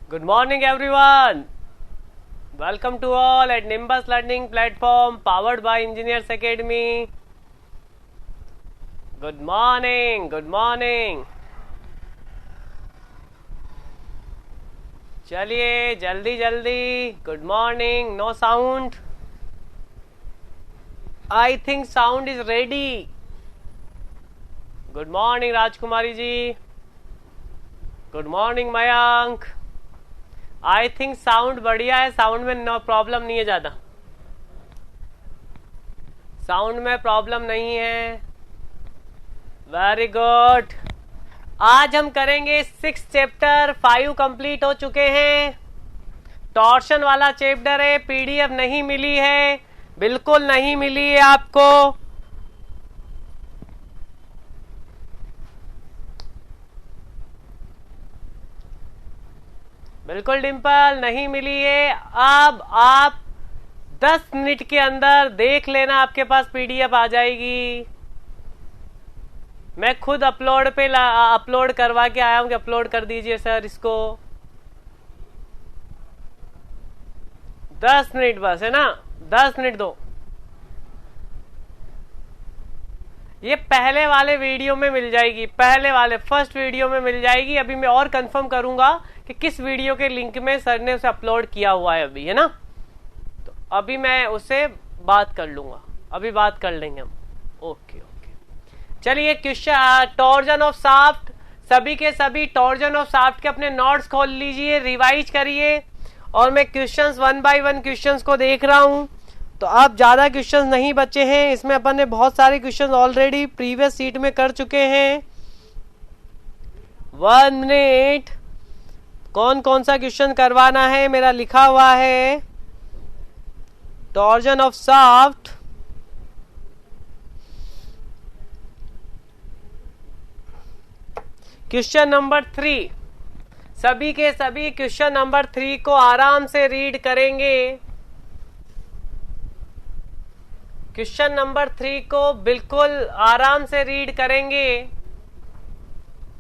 Good morning, everyone. Welcome to all at Nimbus Learning Platform powered by Engineers Academy. Good morning. Good morning. चलिए जल्दी जल्दी. Good morning. No sound. I think sound is ready. Good morning, Rajkumari ji. Good morning, Mayank. I think sound बढ़िया है. Sound में no problem नहीं है, ज्यादा sound में प्रॉब्लम नहीं है. Very good. आज हम करेंगे 6 चैप्टर. 5 कंप्लीट हो चुके हैं. टॉर्शन वाला चैप्टर है. पीडीएफ नहीं मिली है, बिल्कुल नहीं मिली है आपको. बिल्कुल डिम्पल नहीं मिली है. अब आप 10 मिनट के अंदर देख लेना, आपके पास पीडीएफ आ जाएगी. मैं खुद अपलोड करवा के आया हूं कि अपलोड कर दीजिए सर इसको. 10 मिनट बस है ना, 10 मिनट दो. ये पहले वाले वीडियो में मिल जाएगी, पहले वाले फर्स्ट वीडियो में मिल जाएगी. अभी मैं और कंफर्म करूंगा कि किस वीडियो के लिंक में सर ने उसे अपलोड किया हुआ है अभी, है ना. तो अभी मैं उससे बात कर लूंगा, अभी बात कर लेंगे हम. Okay okay. चलिए क्वेश्चन टॉर्जन ऑफ शाफ्ट. सभी के सभी टॉर्जन ऑफ शाफ्ट के अपने नोट्स खोल लीजिए, रिवाइज करिए. और मैं क्वेश्चंस 1 बाय 1 क्वेश्चंस को देख रहा हूं. तो अब ज्यादा क्वेश्चंस नहीं बचे हैं. इसमें अपन ने बहुत सारे क्वेश्चंस ऑलरेडी प्रीवियस सीट में कर चुके हैं. 1 मिनट. कौन कौन सा क्वेश्चन करवाना है मेरा लिखा हुआ है. Torsion of shaft. Question number 3. सभी के सभी क्वेश्चन नंबर 3 को आराम से रीड करेंगे. क्वेश्चन नंबर 3 को बिल्कुल आराम से रीड करेंगे.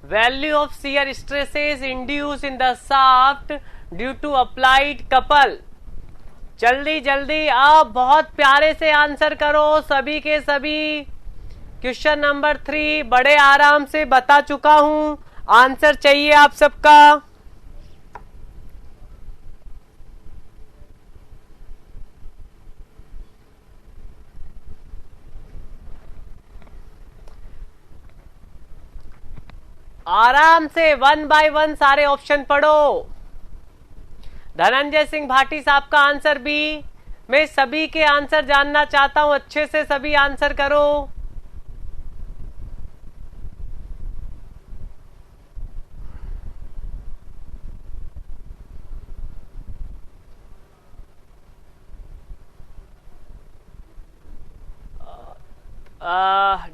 Value of shear stresses induced in the shaft due to applied couple. जल्दी जल्दी आप बहुत प्यारे से आंसर करो. सभी के सभी क्वेश्चन नंबर 3 बड़े आराम से बता चुका हूं. आंसर चाहिए आप सबका. आराम से 1 बाय 1 सारे ऑप्शन पढ़ो. धनंजय सिंह भाटी साहब का आंसर भी. मैं सभी के आंसर जानना चाहता हूं, अच्छे से सभी आंसर करो.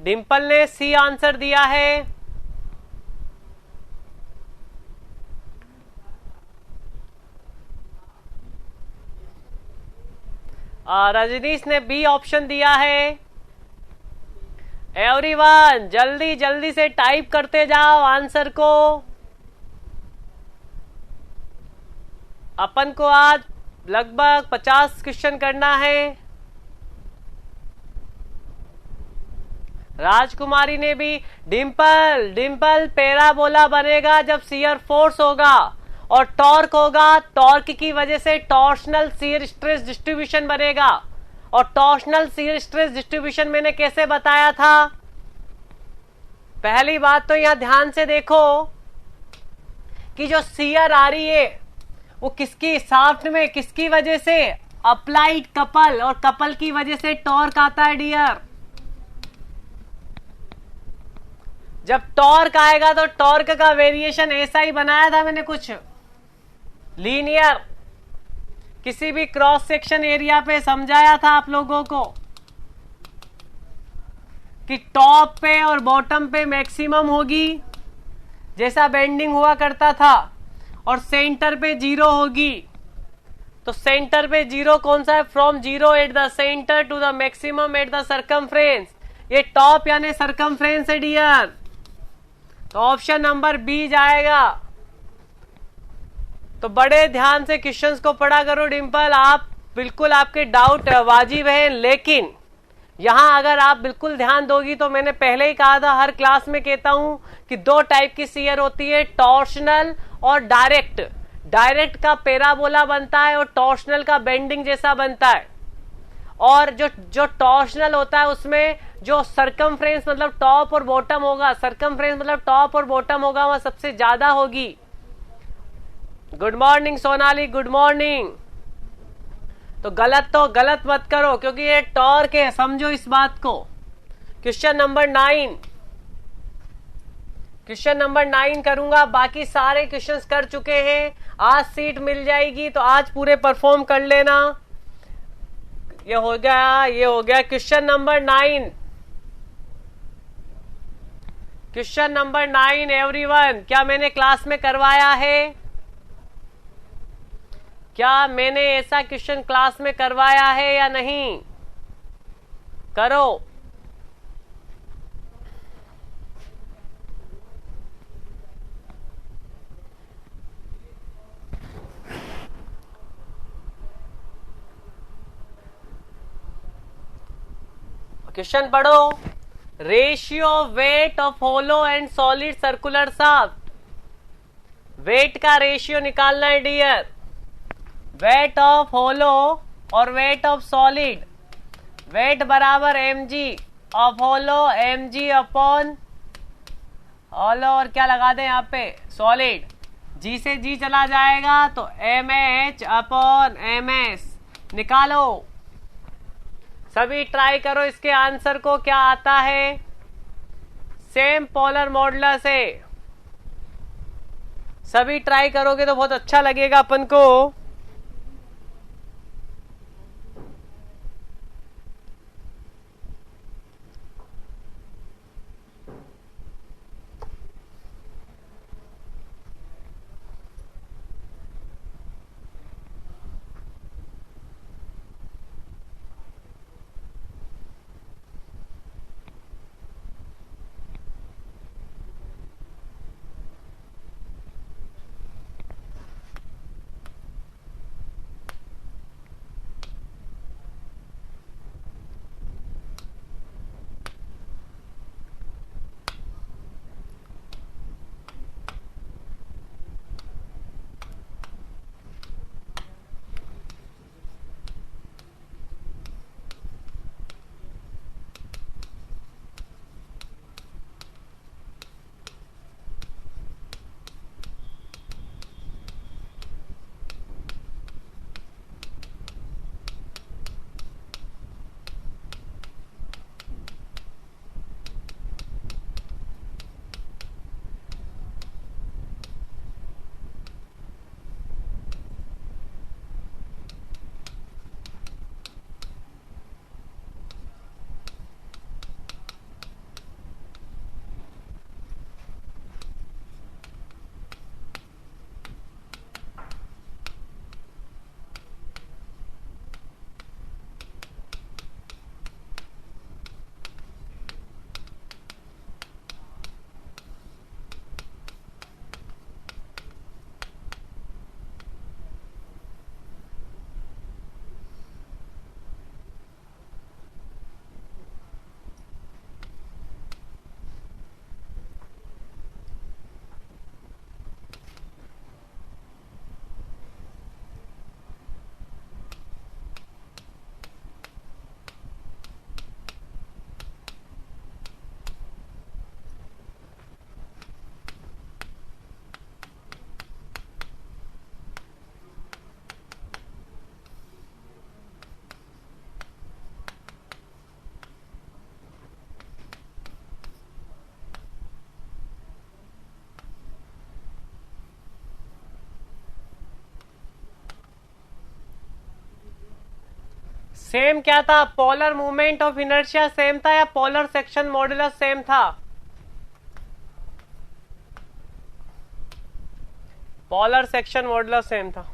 डिम्पल ने सी आंसर दिया है. रजनीश ने बी ऑप्शन दिया है. एवरीवन जल्दी जल्दी से टाइप करते जाओ आंसर को. अपन को आज लगभग 50 क्वेश्चन करना है. राजकुमारी ने भी. डिम्पल पैराबोला बनेगा जब शियर फोर्स होगा और टॉर्क होगा. टॉर्क की वजह से टॉर्शनल शियर स्ट्रेस डिस्ट्रीब्यूशन बनेगा. और टॉर्शनल शियर स्ट्रेस डिस्ट्रीब्यूशन मैंने कैसे बताया था. पहली बात तो यहां ध्यान से देखो कि जो शियर आ रही है वो किसकी शाफ्ट में, किसकी वजह से. Applied couple. और कपल की वजह से टॉर्क आता है डियर. जब टॉर्क आएगा तो टॉर्क का वेरिएशन ऐसा ही बनाया था मैंने, कुछ लीनियर. किसी भी क्रॉस सेक्शन एरिया पे समझाया था आप लोगों को कि टॉप पे और बॉटम पे मैक्सिमम होगी जैसा बेंडिंग हुआ करता था, और सेंटर पे 0 होगी. तो सेंटर पे 0 कौन सा है. From 0 at the centre to the maximum at the circumference. ये टॉप यानी सर्कमफ्रेंस है डियर. तो ऑप्शन नंबर बी जाएगा. तो बड़े ध्यान से क्वेश्चंस को पढ़ा करो डिम्पल। आप बिल्कुल, आपके डाउट वाजिब है, लेकिन यहां अगर आप बिल्कुल ध्यान दोगी तो मैंने पहले ही कहा था, हर क्लास में कहता हूं कि दो टाइप की सीयर होती है, टॉर्शनल और डायरेक्ट। डायरेक्ट का पैराबोला बनता है और टॉर्शनल का बेंडिंग जैसा बनता है। और जो टॉर्शनल होता है उसमें जो सरकमफ्रेंस मतलब टॉप और बॉटम होगा, सरकमफ्रेंस मतलब टॉप और बॉटम होगा, वह सबसे ज्यादा होगी। Good morning Sonali, good morning. तो गलत मत करो, क्योंकि ये टॉर्क है, समझो इस बात को। क्वेश्चन नंबर 9 करूंगा, बाकी सारे क्वेश्चंस कर चुके हैं। आज सीट मिल जाएगी तो आज पूरे परफॉर्म कर लेना। ये हो गया question number 9। Question number 9 everyone, क्या मैंने क्लास में करवाया है? क्या मैंने ऐसा क्वेश्चन क्लास में करवाया है या नहीं? करो। क्वेश्चन पढ़ो। Ratio of weight of hollow and solid circular shaft. Weight का रेशियो निकालना है डियर। वेट ऑफ होलो और वेट ऑफ सॉलिड। वेट बराबर mg of hollow, mg upon hollow और क्या लगा दें यहाँ पे सॉलिड। g से g चला जाएगा तो mh अपॉन ms। निकालो, सभी ट्राई करो इसके आंसर को, क्या आता है। सेम पोलर मॉडुलस है, सभी ट्राई करोगे तो बहुत अच्छा लगेगा अपन को। सेम क्या था, polar movement of inertia same था या पोलर सेक्शन मॉडुलस सेम था? पोलर सेक्शन मॉडुलस सेम था।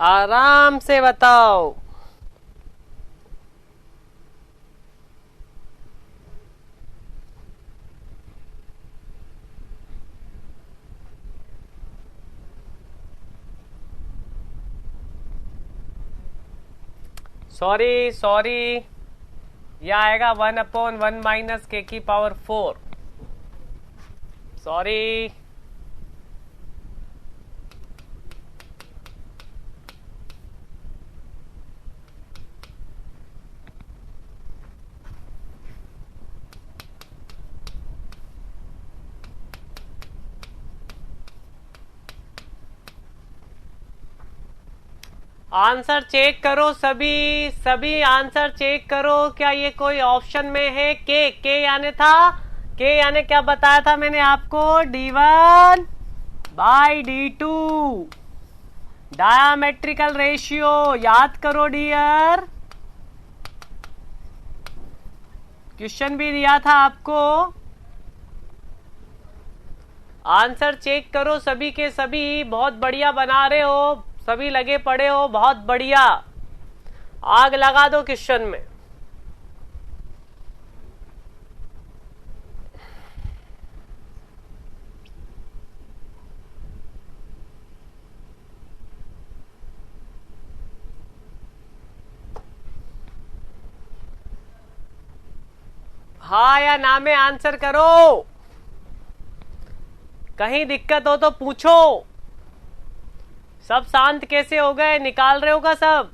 आराम से बताओ। सॉरी सॉरी, यह आएगा 1/1 माइनस के की पावर 4। सॉरी। आंसर चेक करो सभी आंसर चेक करो। क्या ये कोई ऑप्शन में है? के यानी था, के यानी क्या बताया था मैंने आपको? D1 by D2 diametrical ratio. याद करो डियर, क्वेश्चन भी दिया था आपको। आंसर चेक करो सभी के सभी। बहुत बढ़िया बना रहे हो, सभी लगे पड़े हो, बहुत बढ़िया। आग लगा दो क्वेश्चन में। हाँ या ना में आंसर करो। कहीं दिक्कत हो तो पूछो। सब शांत कैसे हो गए? निकाल रहे हो का सब?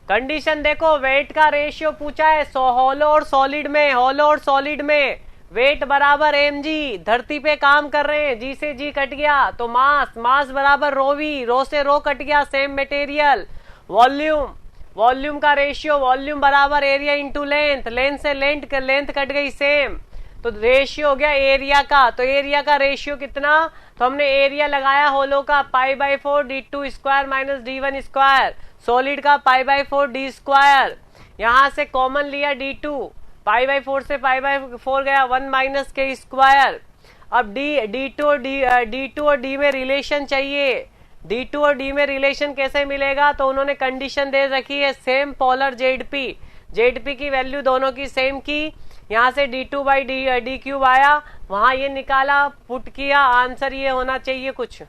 कंडीशन देखो, वेट का रेशियो पूछा है हॉलो और सॉलिड में। हॉलो और सॉलिड में वेट बराबर mg। धरती पे काम कर रहे हैं, जी से जी कट गया तो मास बराबर रो वी, रो से रो कट गया, सेम मटेरियल। वॉल्यूम का रेशियो, वॉल्यूम बराबर एरिया इंटू लेंथ, लेंथ से लेंथ कट गई सेम, तो रेशियो हो गया एरिया का। तो एरिया का रेशियो कितना? तो हमने एरिया लगाया होलो का π/4 d2 square minus d1 square, solid का π/4 d स्क्वायर। यहां से कॉमन लिया d2, π/4 से π/4 गया 1 माइनस के स्क्वायर। अब d2 और d में रिलेशन चाहिए। d2 और d में रिलेशन कैसे मिलेगा? तो उन्होंने कंडीशन दे रखी है सेम पोलर जेडपी की वैल्यू दोनों की सेम की। यहां से d2 बाई डी क्यूब आया, वहां ये निकाला, पुट किया, आंसर ये होना चाहिए कुछ।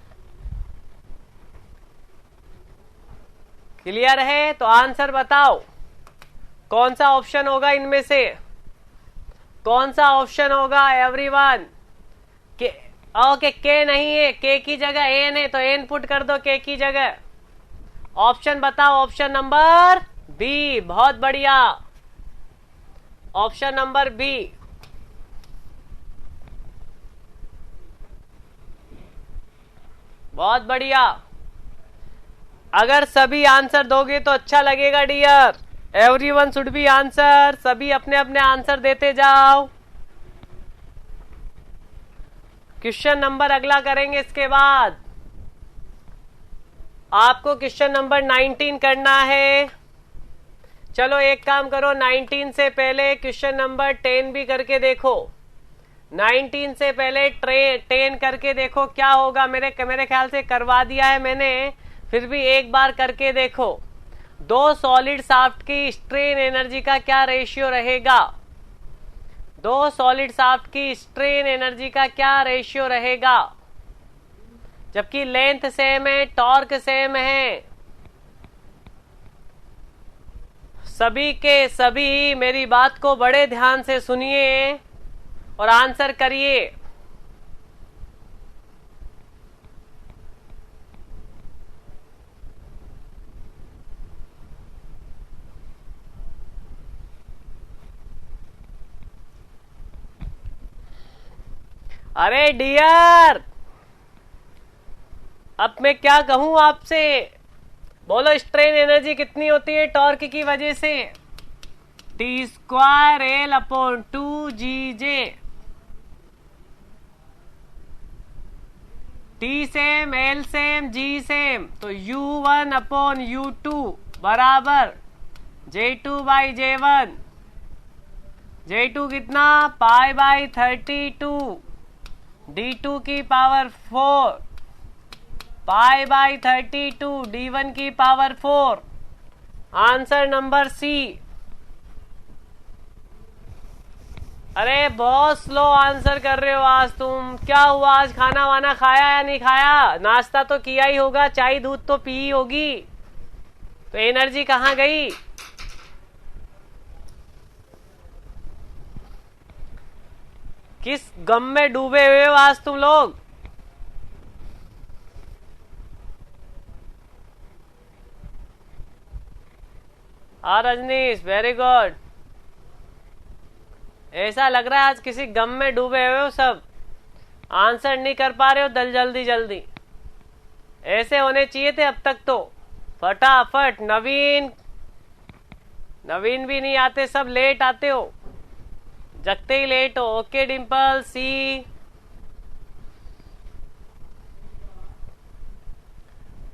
क्लियर है? तो आंसर बताओ कौन सा ऑप्शन होगा इनमें से? कौन सा ऑप्शन होगा एवरीवन? ओके, के नहीं है, के की जगह एन है तो एन पुट कर दो के की जगह। ऑप्शन बताओ, ऑप्शन नंबर बी। बहुत बढ़िया, ऑप्शन नंबर बी। बहुत बढ़िया। अगर सभी आंसर दोगे तो अच्छा लगेगा dear. Everyone should be answer. सभी अपने अपने आंसर देते जाओ। क्वेश्चन नंबर अगला करेंगे इसके बाद। आपको क्वेश्चन नंबर 19 करना है। चलो एक काम करो, 19 से पहले क्वेश्चन नंबर 10 भी करके देखो। 19 से पहले 10 करके देखो क्या होगा। मेरे ख्याल से करवा दिया है मैंने, फिर भी एक बार करके देखो। दो सॉलिड शाफ्ट की स्ट्रेन एनर्जी का क्या रेशियो रहेगा? दो सॉलिड शाफ्ट की स्ट्रेन एनर्जी का क्या रेशियो रहेगा? जबकि लेंथ सेम है, टॉर्क सेम है। सभी के सभी मेरी बात को बड़े ध्यान से सुनिए और आंसर करिए। अरे डियर, अब मैं क्या कहूं आपसे? बोलो, स्ट्रेन एनर्जी कितनी होती है टॉर्क की वजह से? T square L upon 2GJ। T same, L same, G same, तो U1 अपॉन U2 बराबर J2 बाई J1। J2 कितना? π/32 D2 की पावर 4 π/32 d1 की पावर 4। Answer number C. अरे बहुत स्लो आंसर कर रहे हो आज तुम। क्या हुआ, आज खाना वाना खाया या नहीं खाया? नाश्ता तो किया ही होगा, चाय दूध तो पी ही होगी, तो एनर्जी कहाँ गई? किस गम में डूबे हुए हो आज तुम लोग? हाँ रजनीश, वेरी गुड। ऐसा लग रहा है आज किसी गम में डूबे हुए हो सब, आंसर नहीं कर पा रहे हो जल्दी जल्दी। ऐसे होने चाहिए थे अब तक तो। फटाफट। नवीन भी नहीं आते, सब लेट आते हो, जगते ही लेट हो। ओके डिम्पल सी।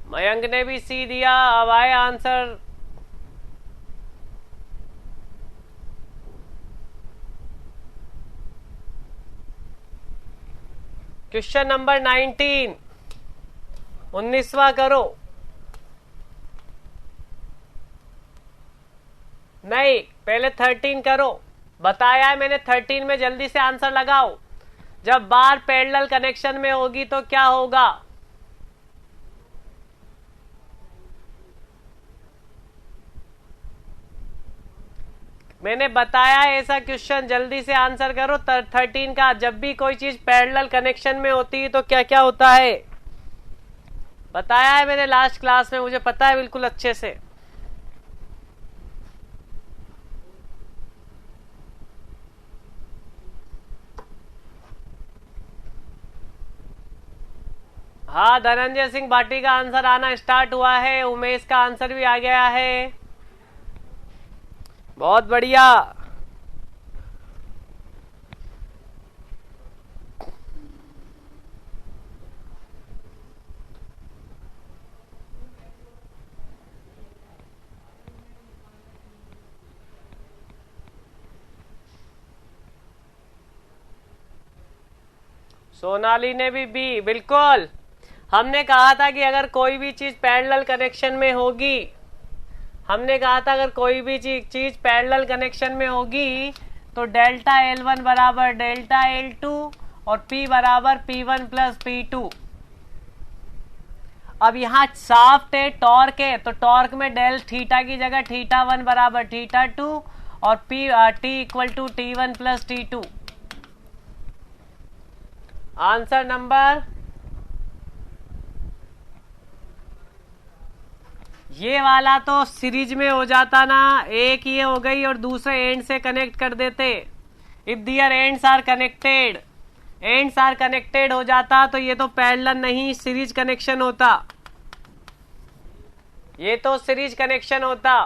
मयंक ने भी सी दिया। अब आए आंसर। क्वेश्चन नंबर 19, 19वां करो। नहीं, पहले 13 करो। बताया है मैंने 13 में जल्दी से आंसर लगाओ। जब बार पैरेलल कनेक्शन में होगी तो क्या होगा? मैंने बताया ऐसा क्वेश्चन, जल्दी से आंसर करो 13 का। जब भी कोई चीज पैरेलल कनेक्शन में होती है तो क्या क्या होता है, बताया है मैंने लास्ट क्लास में, मुझे पता है बिल्कुल अच्छे से। हाँ, धनंजय सिंह भाटी का आंसर आना स्टार्ट हुआ है। उमेश का आंसर भी आ गया है। बहुत बढ़िया। सोनाली ने भी बी, बिल्कुल। हमने कहा था कि अगर कोई भी चीज पैरेलल कनेक्शन में होगी, हमने कहा था अगर कोई भी चीज पैरेलल कनेक्शन में होगी तो डेल्टा L1 बराबर डेल्टा L2 और P बराबर P1 प्लस P2। अब यहाँ साफ्ट है, टॉर्क है, तो टॉर्क में डेल थीटा की जगह θ1 बराबर θ2 और T equal to T1 plus T2। Answer number, ये वाला तो सीरीज में हो जाता ना, एक ये हो गई और दूसरे एंड से कनेक्ट कर देते। If there ends are connected, ends are connected हो जाता तो ये तो पैरेलल नहीं, सीरीज कनेक्शन होता। ये तो सीरीज कनेक्शन होता।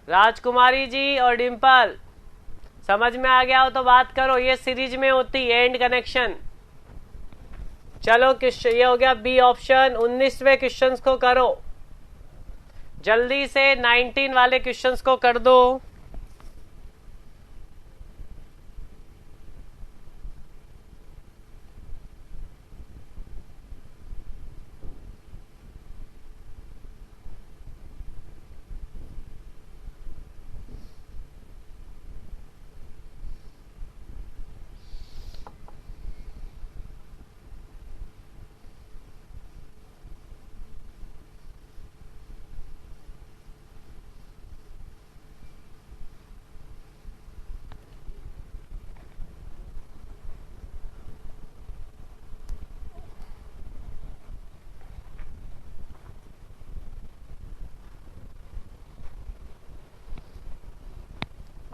राजकुमारी जी और डिम्पल, समझ में आ गया हो तो बात करो। ये सीरीज में होती एंड कनेक्शन। चलो ये हो गया बी ऑप्शन। 19वें क्वेश्चंस को करो जल्दी से। 19 वाले क्वेश्चंस को कर दो।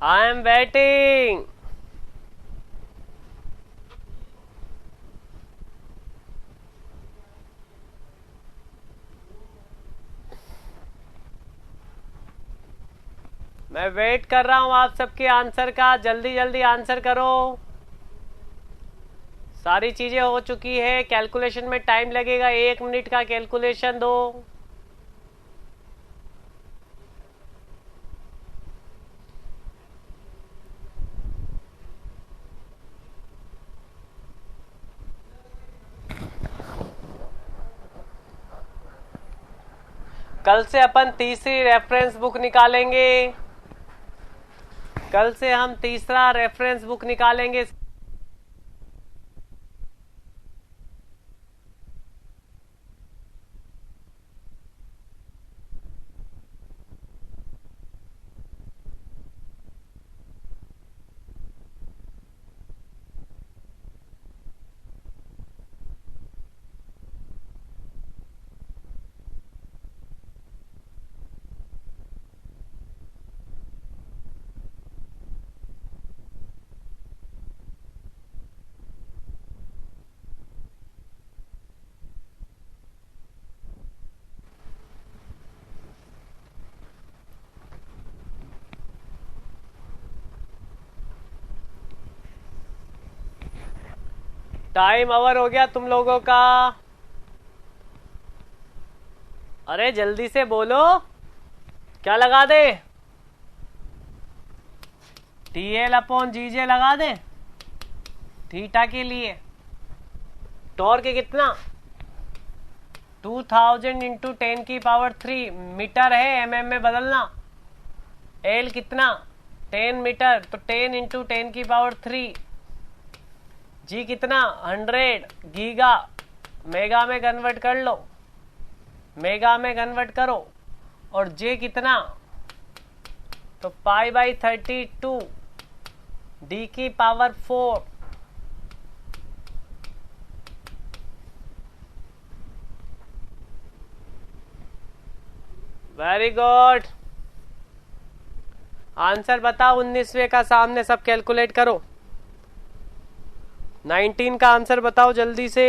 I am waiting. मैं वेट कर रहा हूं आप सबके आंसर का। जल्दी जल्दी आंसर करो। सारी चीजें हो चुकी है। कैलकुलेशन में टाइम लगेगा, 1 मिनट का कैलकुलेशन दो। कल से अपन तीसरी रेफरेंस बुक निकालेंगे। कल से हम तीसरा रेफरेंस बुक निकालेंगे। टाइम ओवर हो गया तुम लोगों का। अरे जल्दी से बोलो, क्या लगा दे? TL/GJ लगा दे थीटा के लिए। टॉर्क कितना? 2000 इंटू 10⁻³ मीटर है, mm में बदलना। L कितना? 10 मीटर, तो 10 इंटू 10⁻³ जी कितना? 100 गीगा। मेगा में कन्वर्ट कर लो, मेगा में कन्वर्ट करो। और जे कितना? तो π/32 D⁴। Very good. आंसर बताओ 19वें का, सामने सब कैलकुलेट करो। 19 का आंसर बताओ जल्दी से।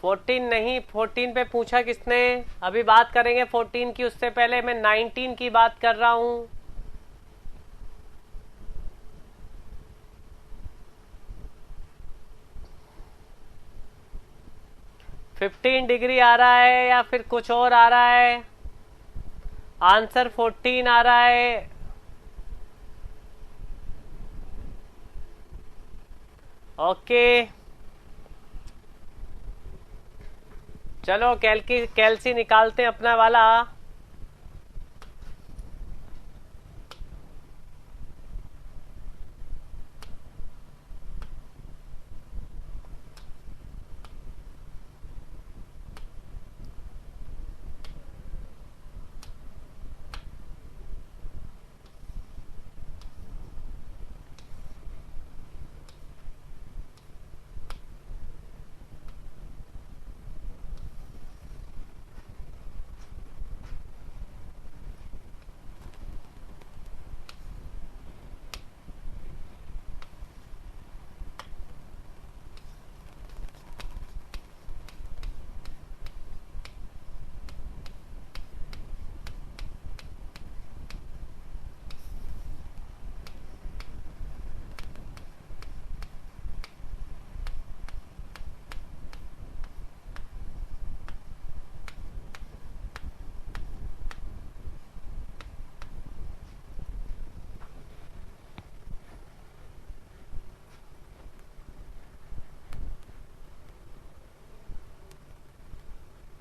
फोर्टीन नहीं, 14 पे पूछा किसने? अभी बात करेंगे 14 की, उससे पहले मैं 19 की बात कर रहा हूं। $15 डिग्री आ रहा है या फिर कुछ और आ रहा है? आंसर 14 आ रहा है। ओके चलो कैल्सी निकालते हैं अपना वाला।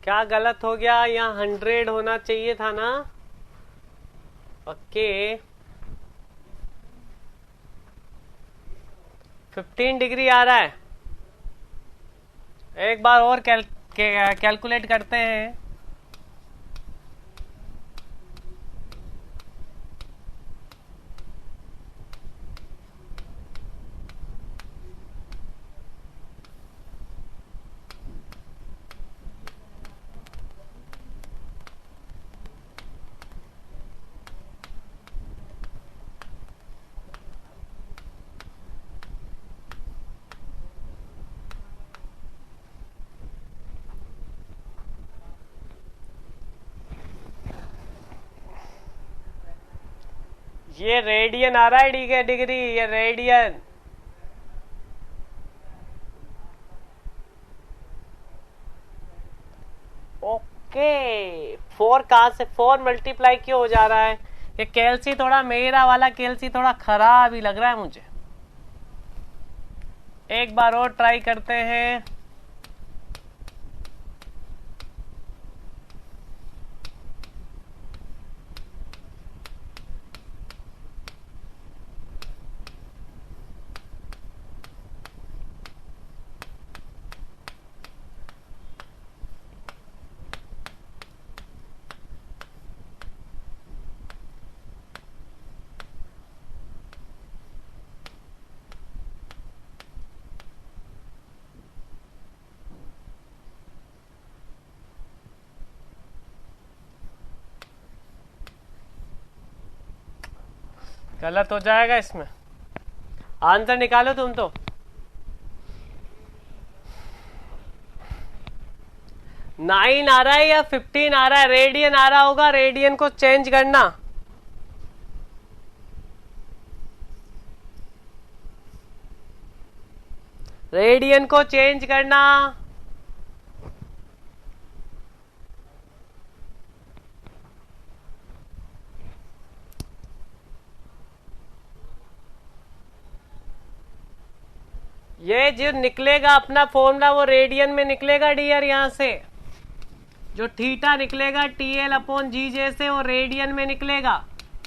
क्या गलत हो गया? यहाँ 100 होना चाहिए था ना। ओके 15 डिग्री आ रहा है। एक बार और कैलकुलेट करते हैं। ये रेडियन आ रहा है डिग्री, ये रेडियन। ओके 4 कहां से 4 मल्टीप्लाई क्यों हो जा रहा है? ये कैलसी थोड़ा, मेरा वाला कैलसी थोड़ा खराब ही लग रहा है मुझे। एक बार और ट्राई करते हैं। गलत हो जाएगा इसमें, आंसर निकालो तुम तो। 9 आ रहा है या 15 आ रहा है? रेडियन आ रहा होगा, रेडियन को चेंज करना। रेडियन को चेंज करना। ये जो निकलेगा अपना फॉर्मूला वो रेडियन में निकलेगा डियर, यहां से जो थीटा निकलेगा TL/GJ से वो रेडियन में निकलेगा।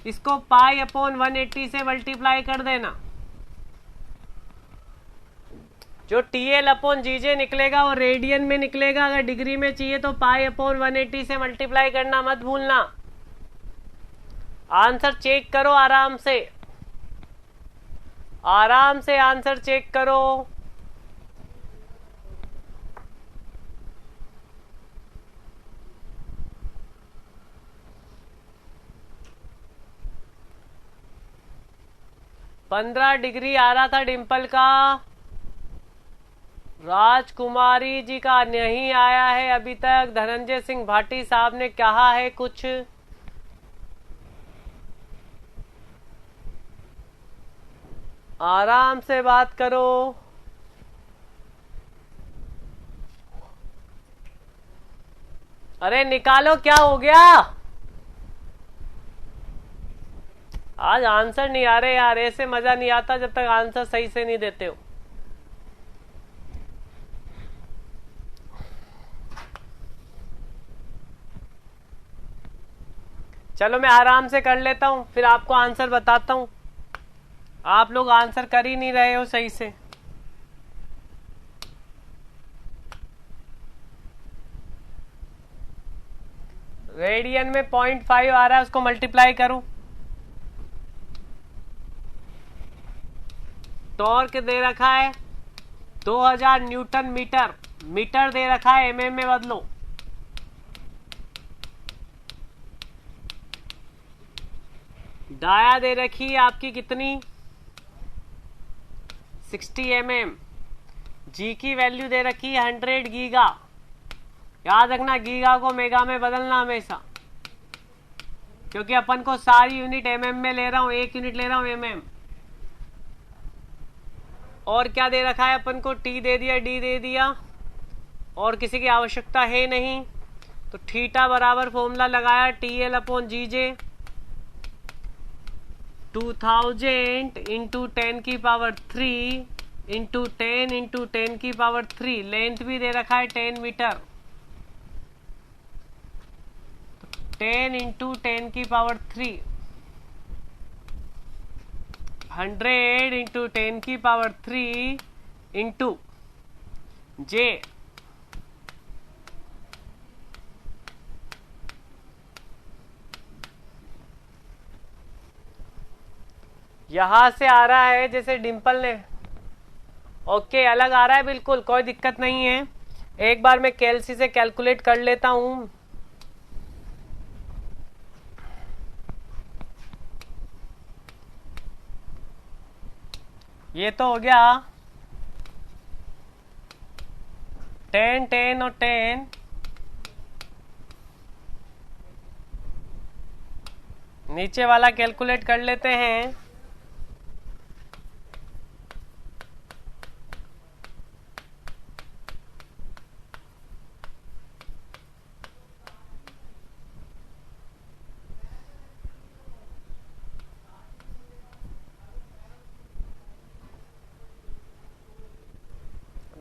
इसको पाई/180 से मल्टीप्लाई कर देना। जो TL/GJ निकलेगा वो रेडियन में निकलेगा। अगर डिग्री में चाहिए तो पाई/180 से मल्टीप्लाई करना मत भूलना। आंसर चेक करो आराम से, आराम से आंसर चेक करो। पंद्रह डिग्री आ रहा था डिंपल का, राजकुमारी जी का नहीं आया है अभी तक। धनंजय सिंह भाटी साहब ने कहा है कुछ, आराम से बात करो। अरे निकालो, क्या हो गया? आज आंसर नहीं आ रहे यार, ऐसे मजा नहीं आता जब तक आंसर सही से नहीं देते हो। चलो मैं आराम से कर लेता हूं, फिर आपको आंसर बताता हूं। आप लोग आंसर कर ही नहीं रहे हो सही से। रेडियन में 0.5 आ रहा है, उसको मल्टीप्लाई करूं। टॉर्क दे रखा है 2000 न्यूटन मीटर, मीटर दे रखा है mm में बदलो। डाया दे रखी है आपकी कितनी, 60 mm। जी की वैल्यू दे रखी है 100 गीगा। याद रखना गीगा को मेगा में बदलना हमेशा, क्योंकि अपन को सारी यूनिट mm में ले रहा हूं, एक यूनिट ले रहा हूं mm। और क्या दे रखा है अपन को, टी दे दिया, डी दे दिया, और किसी की आवश्यकता है नहीं। तो थीटा बराबर फॉर्मूला लगाया TL/GJ 2000 into 10⁻³ into 10 into 10⁻³। Length भी दे रखा है 10 metre, 10 into 10⁻³ 100 into 10⁻³ into J। यहां से आ रहा है जैसे डिंपल ने, ओके अलग आ रहा है, बिल्कुल कोई दिक्कत नहीं है। एक बार मैं कैलसी से कैलकुलेट कर लेता हूं। ये तो हो गया 10 10 और 10। नीचे वाला कैलकुलेट कर लेते हैं।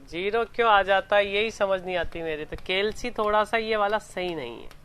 जीरो क्यों आ जाता है यही समझ नहीं आती मेरे तो। केएलसी थोड़ा सा ये वाला सही नहीं है।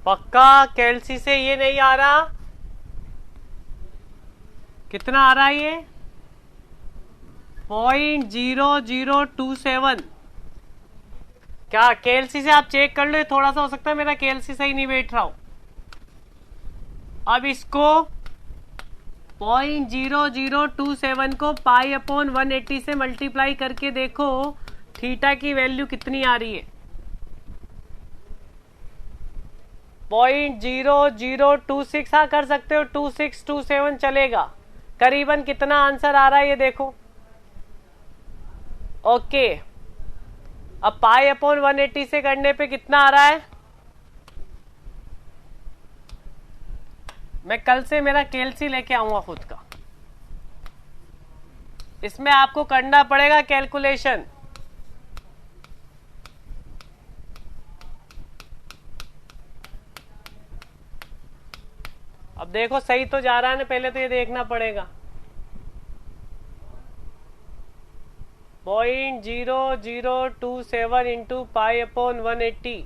पक्का केएलसी से ये नहीं आ रहा? कितना आ रहा है ये? 0.0027। क्या केएलसी से आप चेक कर लो, थोड़ा सा हो सकता है मेरा केएलसी सही नहीं बैठ रहा हो। अब इसको 0.0027 को पाई/180 से मल्टीप्लाई करके देखो थीटा की वैल्यू कितनी आ रही है। 0.0026 हाँ कर सकते हो, 2627 चलेगा। करीबन कितना आंसर आ रहा है ये देखो। ओके, अब पाई/180 से करने पे कितना आ रहा है? मैं कल से मेरा केएलसी लेके आऊंगा खुद का। इसमें आपको करना पड़ेगा कैलकुलेशन। अब देखो सही तो जा रहा है ना, पहले तो ये देखना पड़ेगा। 0.0027 इंटू पाई/180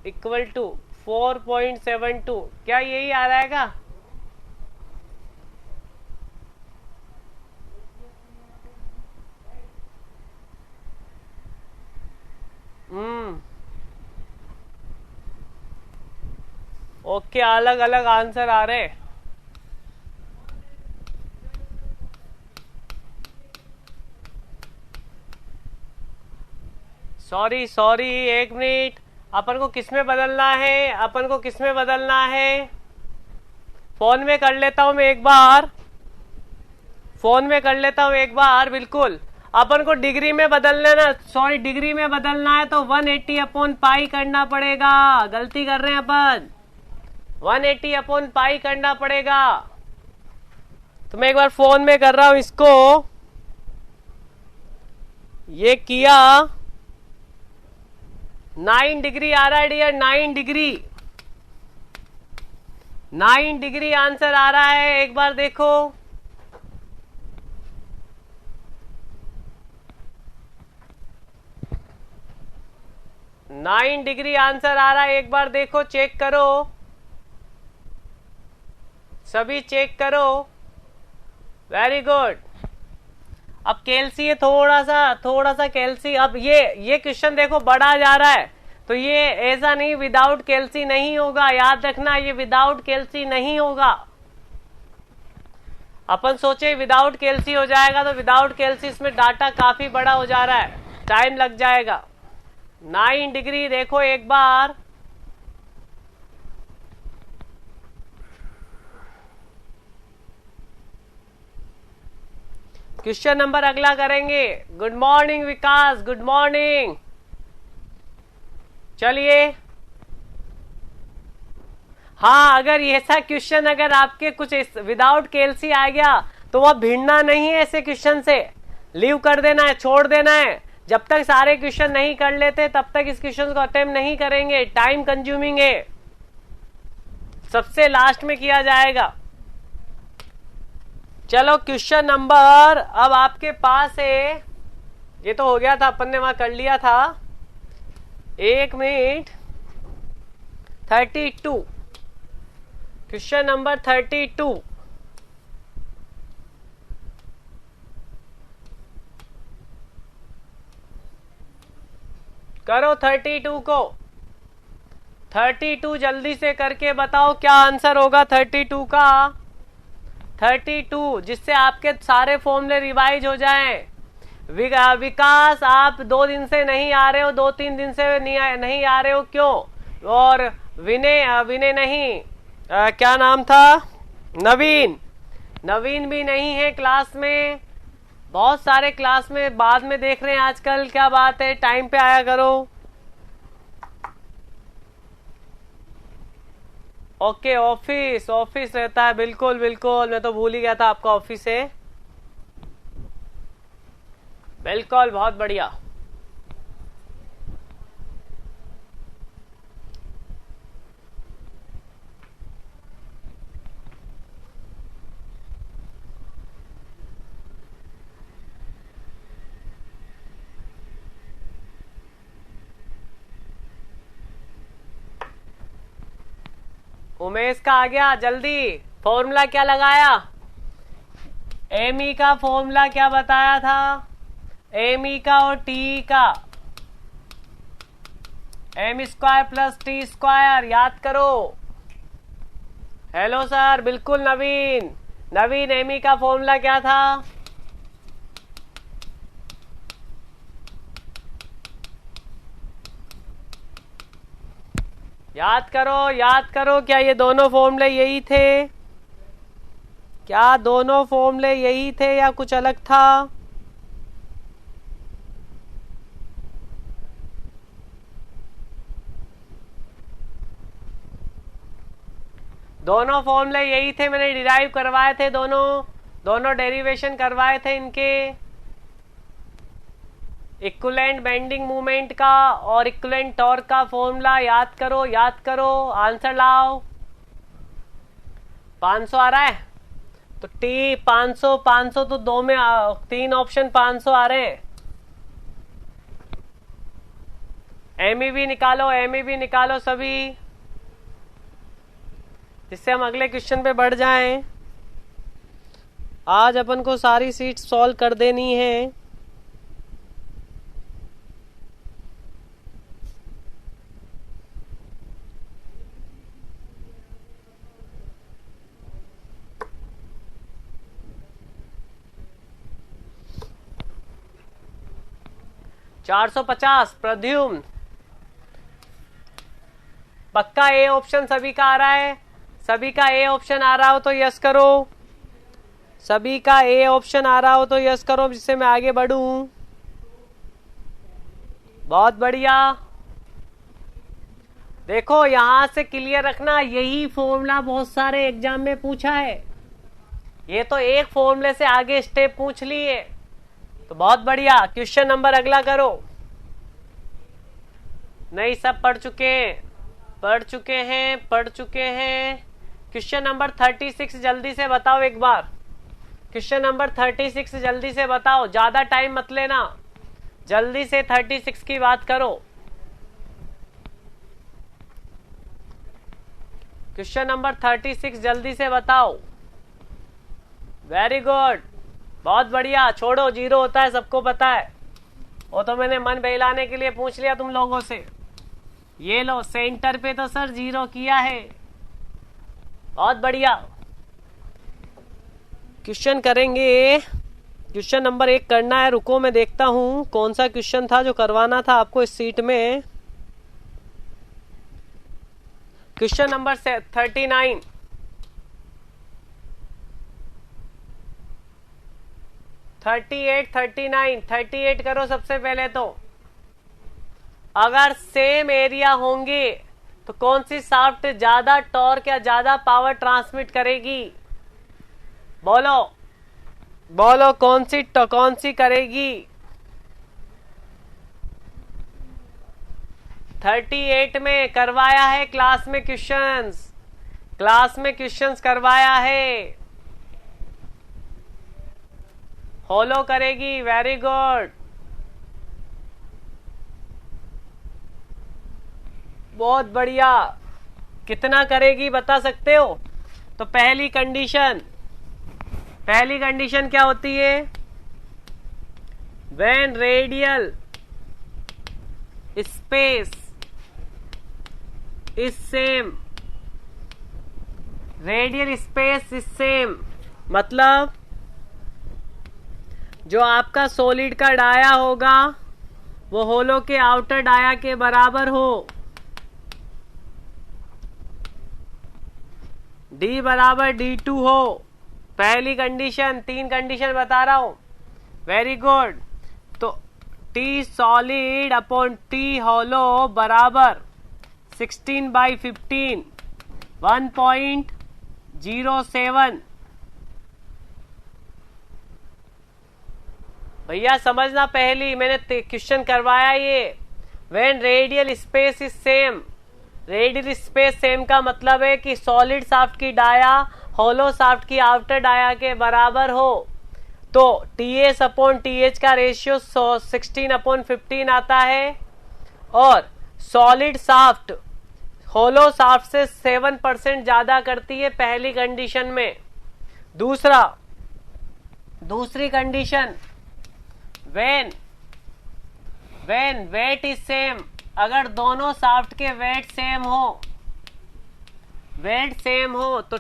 इक्वल टू 4.72। क्या यही आ रहा है? ओके, अलग अलग आंसर आ रहे। सॉरी एक मिनट, अपन को किसमें बदलना है? अपन को किसमें बदलना है? फोन में कर लेता हूं मैं एक बार, फोन में कर लेता हूं एक बार। बिल्कुल अपन को डिग्री में बदलना ना, सॉरी डिग्री में बदलना है तो 180/पाई करना पड़ेगा। गलती कर रहे हैं अपन, 180/पाई करना पड़ेगा। तो मैं एक बार फोन में कर रहा हूं इसको। ये किया 9 डिग्री आ रहा है डियर, 9 डिग्री, 9 डिग्री आंसर आ रहा है। एक बार देखो, नाइन डिग्री आंसर आ रहा है। एक बार देखो, चेक करो, सभी चेक करो। Very good. अब केएलसी है थोड़ा सा केएलसी। अब ये क्वेश्चन देखो बड़ा जा रहा है, तो ये ऐसा नहीं विदाउट केएलसी नहीं होगा, याद रखना ये विदाउट केएलसी नहीं होगा। अपन सोचे विदाउट केएलसी हो जाएगा, तो विदाउट केएलसी इसमें डाटा काफी बड़ा हो जा रहा है, टाइम लग जाएगा। 9 डिग्री देखो एक बार, क्वेश्चन नंबर अगला करेंगे। गुड मॉर्निंग विकास, गुड मॉर्निंग। चलिए, हाँ अगर ऐसा क्वेश्चन अगर आपके कुछ विदाउट केएलसी आ गया तो वह भिड़ना नहीं है ऐसे क्वेश्चन से। लीव कर देना है, छोड़ देना है। जब तक सारे क्वेश्चन नहीं कर लेते तब तक इस क्वेश्चन को अटेम्प्ट नहीं करेंगे, टाइम कंज्यूमिंग है, सबसे लास्ट में किया जाएगा। चलो क्वेश्चन नंबर अब आपके पास है, ये तो हो गया था, अपन ने वहां कर लिया था। 1 मिनट 32, क्वेश्चन नंबर 32। करो 32 को, 32 जल्दी से करके बताओ क्या आंसर होगा 32 का। 32 जिससे आपके सारे फॉर्मूले रिवाइज हो जाएं। विकास आप 2 दिन से नहीं आ रहे हो, 2-3 दिन से नहीं आ रहे हो, क्यों? और विनय नहीं, क्या नाम था, नवीन भी नहीं है क्लास में। बहुत सारे क्लास में बाद में देख रहे हैं आजकल, क्या बात है, टाइम पे आया करो। ओके, ऑफिस रहता है, बिल्कुल बिल्कुल, मैं तो भूल ही गया था आपका ऑफिस है। बिल्कुल, बहुत बढ़िया। उमेश का आ गया, जल्दी फॉर्मूला क्या लगाया, एमई का फॉर्मूला क्या बताया था, एमई का और टी का, M square plus T square, याद करो। हेलो सर, बिल्कुल नवीन एमई का फॉर्मूला क्या था, याद करो, क्या ये दोनों फॉर्मूले यही थे, क्या दोनों फॉर्मूले यही थे या कुछ अलग था? दोनों फॉर्मूले यही थे, मैंने डिराइव करवाए थे, दोनों डेरिवेशन करवाए थे इनके। इक्विवेलेंट बेंडिंग मूवमेंट का और इक्विवेलेंट टॉर्क का फॉर्मूला याद करो, आंसर लाओ। 500 आ रहा है तो टी 500 तो 2 में 3 ऑप्शन 500 आ रहे हैं। एमई भी निकालो सभी, जिससे हम अगले क्वेश्चन पे बढ़ जाएं। आज अपन को सारी सीट सॉल्व कर देनी है। $450 प्रद्युम्न, पक्का ए ऑप्शन सभी का आ रहा है? सभी का ए ऑप्शन आ रहा हो तो यस करो, सभी का ए ऑप्शन आ रहा हो तो यस करो, जिससे मैं आगे बढ़ूं। बहुत बढ़िया। देखो यहां से क्लियर रखना, यही फॉर्मूला बहुत सारे एग्जाम में पूछा है, ये तो एक फॉर्मूले से आगे स्टेप पूछ लिए, तो बहुत बढ़िया। क्वेश्चन नंबर अगला करो। नहीं, सब पढ़ चुके हैं। क्वेश्चन नंबर 36 जल्दी से बताओ एक बार, क्वेश्चन नंबर 36 जल्दी से बताओ, ज्यादा टाइम मत लेना, जल्दी से 36 की बात करो। क्वेश्चन नंबर 36 जल्दी से बताओ। वेरी गुड, बहुत बढ़िया। छोड़ो, 0 होता है, सबको पता है, वो तो मैंने मन बहलाने के लिए पूछ लिया तुम लोगों से। ये लो, सेंटर पे तो सर 0 किया है, बहुत बढ़िया। क्वेश्चन करेंगे, क्वेश्चन नंबर 1 करना है। रुको मैं देखता हूं कौन सा क्वेश्चन था जो करवाना था आपको इस सीट में। क्वेश्चन नंबर 39, $38, $39, $38 करो सबसे पहले। तो अगर सेम एरिया होंगे तो कौन सी शाफ्ट ज्यादा टॉर्क या ज्यादा पावर ट्रांसमिट करेगी? बोलो। बोलो कौन सी करेगी? 38 में करवाया है क्लास में क्वेश्चंस करवाया है। फॉलो करेगी, वेरी गुड, बहुत बढ़िया। कितना करेगी बता सकते हो? तो पहली कंडीशन क्या होती है? When radial space is same, radial space is same मतलब जो आपका सॉलिड का डाया होगा वो होलो के आउटर डाया के बराबर हो, D बराबर D2 हो। पहली कंडीशन, 3 कंडीशन बता रहा हूं, वेरी गुड। तो T सॉलिड अपॉन T होलो बराबर 16/15, 1.07। भैया समझना, पहली मैंने क्वेश्चन करवाया ये, when radial space is same. Radial space same का मतलब है कि सॉलिड शाफ्ट की डाया होलो शाफ्ट की आउटर डाया के बराबर हो। तो TS अपॉन TH का रेशियो 16/15 आता है और सॉलिड शाफ्ट होलो शाफ्ट से 7% ज्यादा करती है पहली कंडीशन में। दूसरी condition, when weight is same, अगर दोनों शाफ्ट के वेट सेम हो तो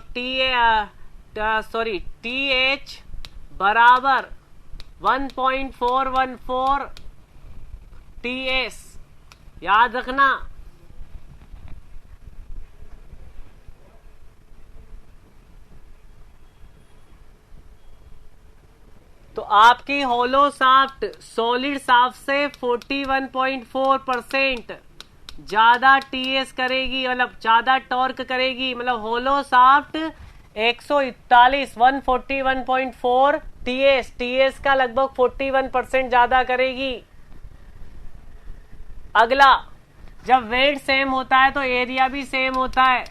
TH बराबर 1.414 TS, याद रखना। तो आपकी होलो शाफ्ट सॉलिड शाफ्ट से 41.4% ज्यादा TS करेगी, मतलब ज्यादा टॉर्क करेगी। मतलब होलो शाफ्ट 141.4 TS का लगभग 41% ज्यादा करेगी। अगला, जब वेट सेम होता है तो एरिया भी सेम होता है।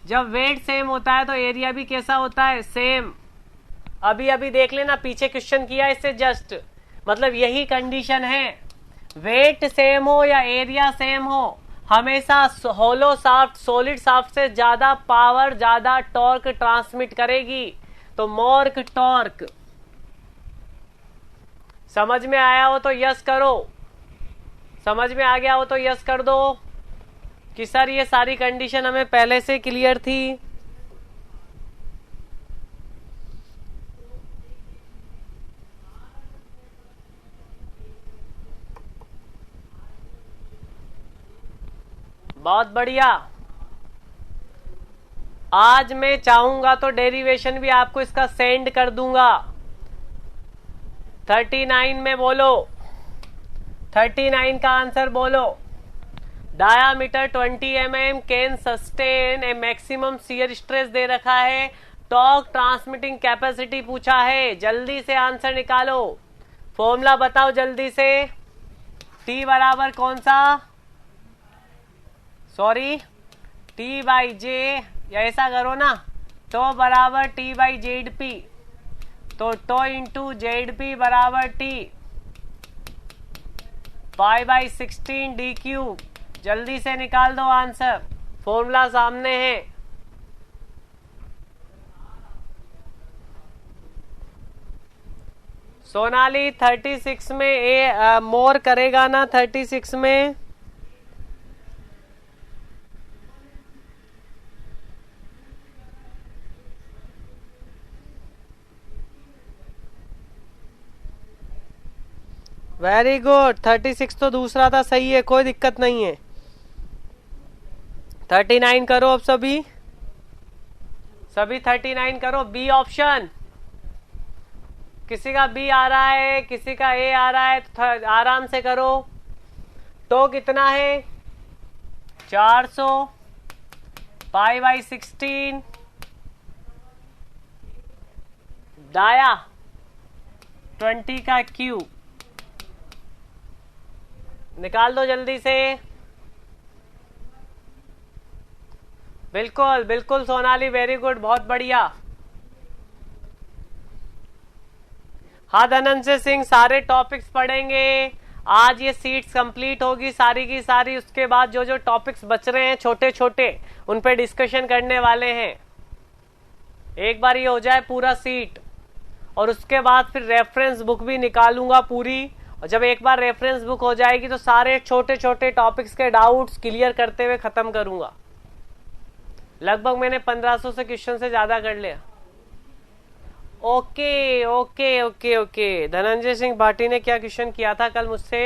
जब वेट सेम होता है तो एरिया भी कैसा होता है? सेम। अभी देख लेना, पीछे क्वेश्चन किया इससे जस्ट, मतलब यही कंडीशन है। वेट सेम हो या एरिया सेम हो, हमेशा होलो शाफ्ट सॉलिड शाफ्ट से ज्यादा पावर, ज्यादा टॉर्क ट्रांसमिट करेगी। तो मोर्क टॉर्क। समझ में आया हो तो यस करो, समझ में आ गया हो तो यस कर दो कि सर ये सारी कंडीशन हमें पहले से क्लियर थी। बहुत बढ़िया। आज मैं चाहूंगा तो डेरिवेशन भी आपको इसका सेंड कर दूंगा। 39 में बोलो, 39 का आंसर बोलो। Diameter 20 mm can sustain a maximum shear stress दे रखा है। टॉर्क ट्रांसमिटिंग कैपेसिटी पूछा है, जल्दी से आंसर निकालो। फॉर्मूला बताओ जल्दी से। T बराबर कौन सा? सॉरी, T/J, या ऐसा करो ना, तो बराबर T/ZP, तो टो इंटू ZP बराबर T, π/16 D³। जल्दी से निकाल दो आंसर, फॉर्मूला सामने है। सोनाली 36 में ए मोर करेगा ना? 36 में वेरी गुड। 36 तो दूसरा था, सही है, कोई दिक्कत नहीं है। 39 करो अब सभी 39 करो। बी ऑप्शन, किसी का बी आ रहा है, किसी का ए आ रहा है, तो आराम से करो। तो कितना है? 400 π/16 डाया 20 का क्यूब निकाल दो जल्दी से। बिल्कुल बिल्कुल सोनाली, वेरी गुड, बहुत बढ़िया। हाँ धनंजय सिंह, सारे टॉपिक्स पढ़ेंगे आज। ये सीट्स कंप्लीट होगी सारी की सारी, उसके बाद जो जो टॉपिक्स बच रहे हैं छोटे छोटे उन पे डिस्कशन करने वाले हैं। एक बार ये हो जाए पूरा सीट, और उसके बाद फिर रेफरेंस बुक भी निकालूंगा पूरी। और जब एक बार रेफरेंस बुक हो जाएगी तो सारे छोटे छोटे टॉपिक्स के डाउट्स क्लियर करते हुए खत्म करूंगा। लगभग मैंने 1500 से क्वेश्चन से ज्यादा कर लिया। Okay okay okay okay. Dhananjay Singh Bhati ने क्या क्वेश्चन किया था कल मुझसे?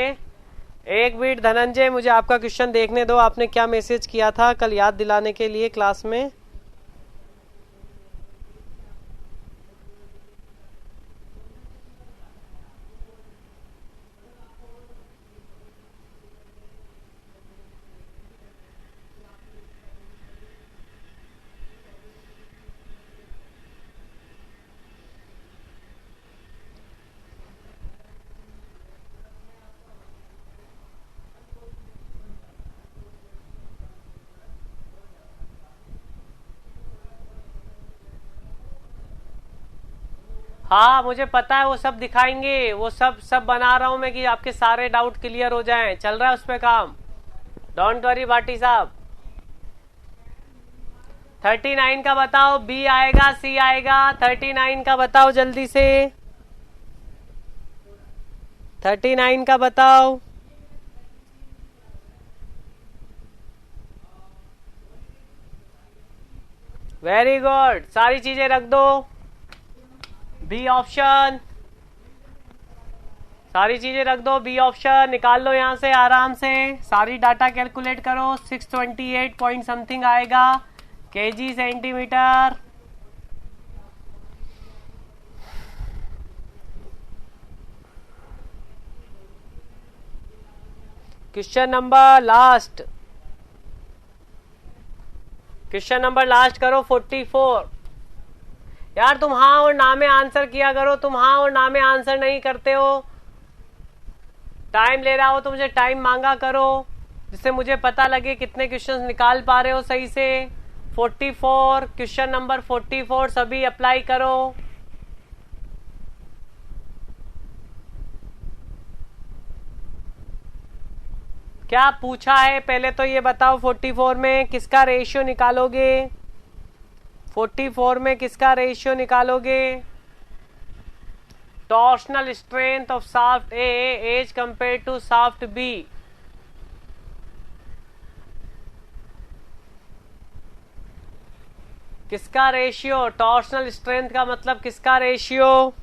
एक मिनट धनंजय, मुझे आपका क्वेश्चन देखने दो। आपने क्या मैसेज किया था कल याद दिलाने के लिए क्लास में? हाँ मुझे पता है, वो सब दिखाएंगे, वो सब बना रहा हूं मैं कि आपके सारे डाउट क्लियर हो जाएं। चल रहा है उस पे काम, डोंट वरी भाटी साहब। 39 का बताओ, बी आएगा सी आएगा? 39 का बताओ जल्दी से, 39 का बताओ। वेरी गुड, सारी चीजें रख दो। बी ऑप्शन, सारी चीजें रख दो। बी ऑप्शन निकाल लो यहां से आराम से, सारी डाटा कैलकुलेट करो। 628 पॉइंट समथिंग आएगा KG centimetre. Question number last, question number last करो 44। यार तुम हाँ और ना में आंसर किया करो, तुम हाँ और ना में आंसर नहीं करते हो। टाइम ले रहा हो तो मुझे टाइम मांगा करो, जिससे मुझे पता लगे कितने क्वेश्चंस निकाल पा रहे हो सही से। 44, क्वेश्चन नंबर 44 सभी अप्लाई करो। क्या पूछा है पहले तो ये बताओ। 44 में किसका रेशियो निकालोगे? 44 में किसका रेशियो निकालोगे? Torsional strength of shaft A as compare to shaft B. किसका रेशियो? टॉर्शनल स्ट्रेंथ का मतलब किसका रेशियो?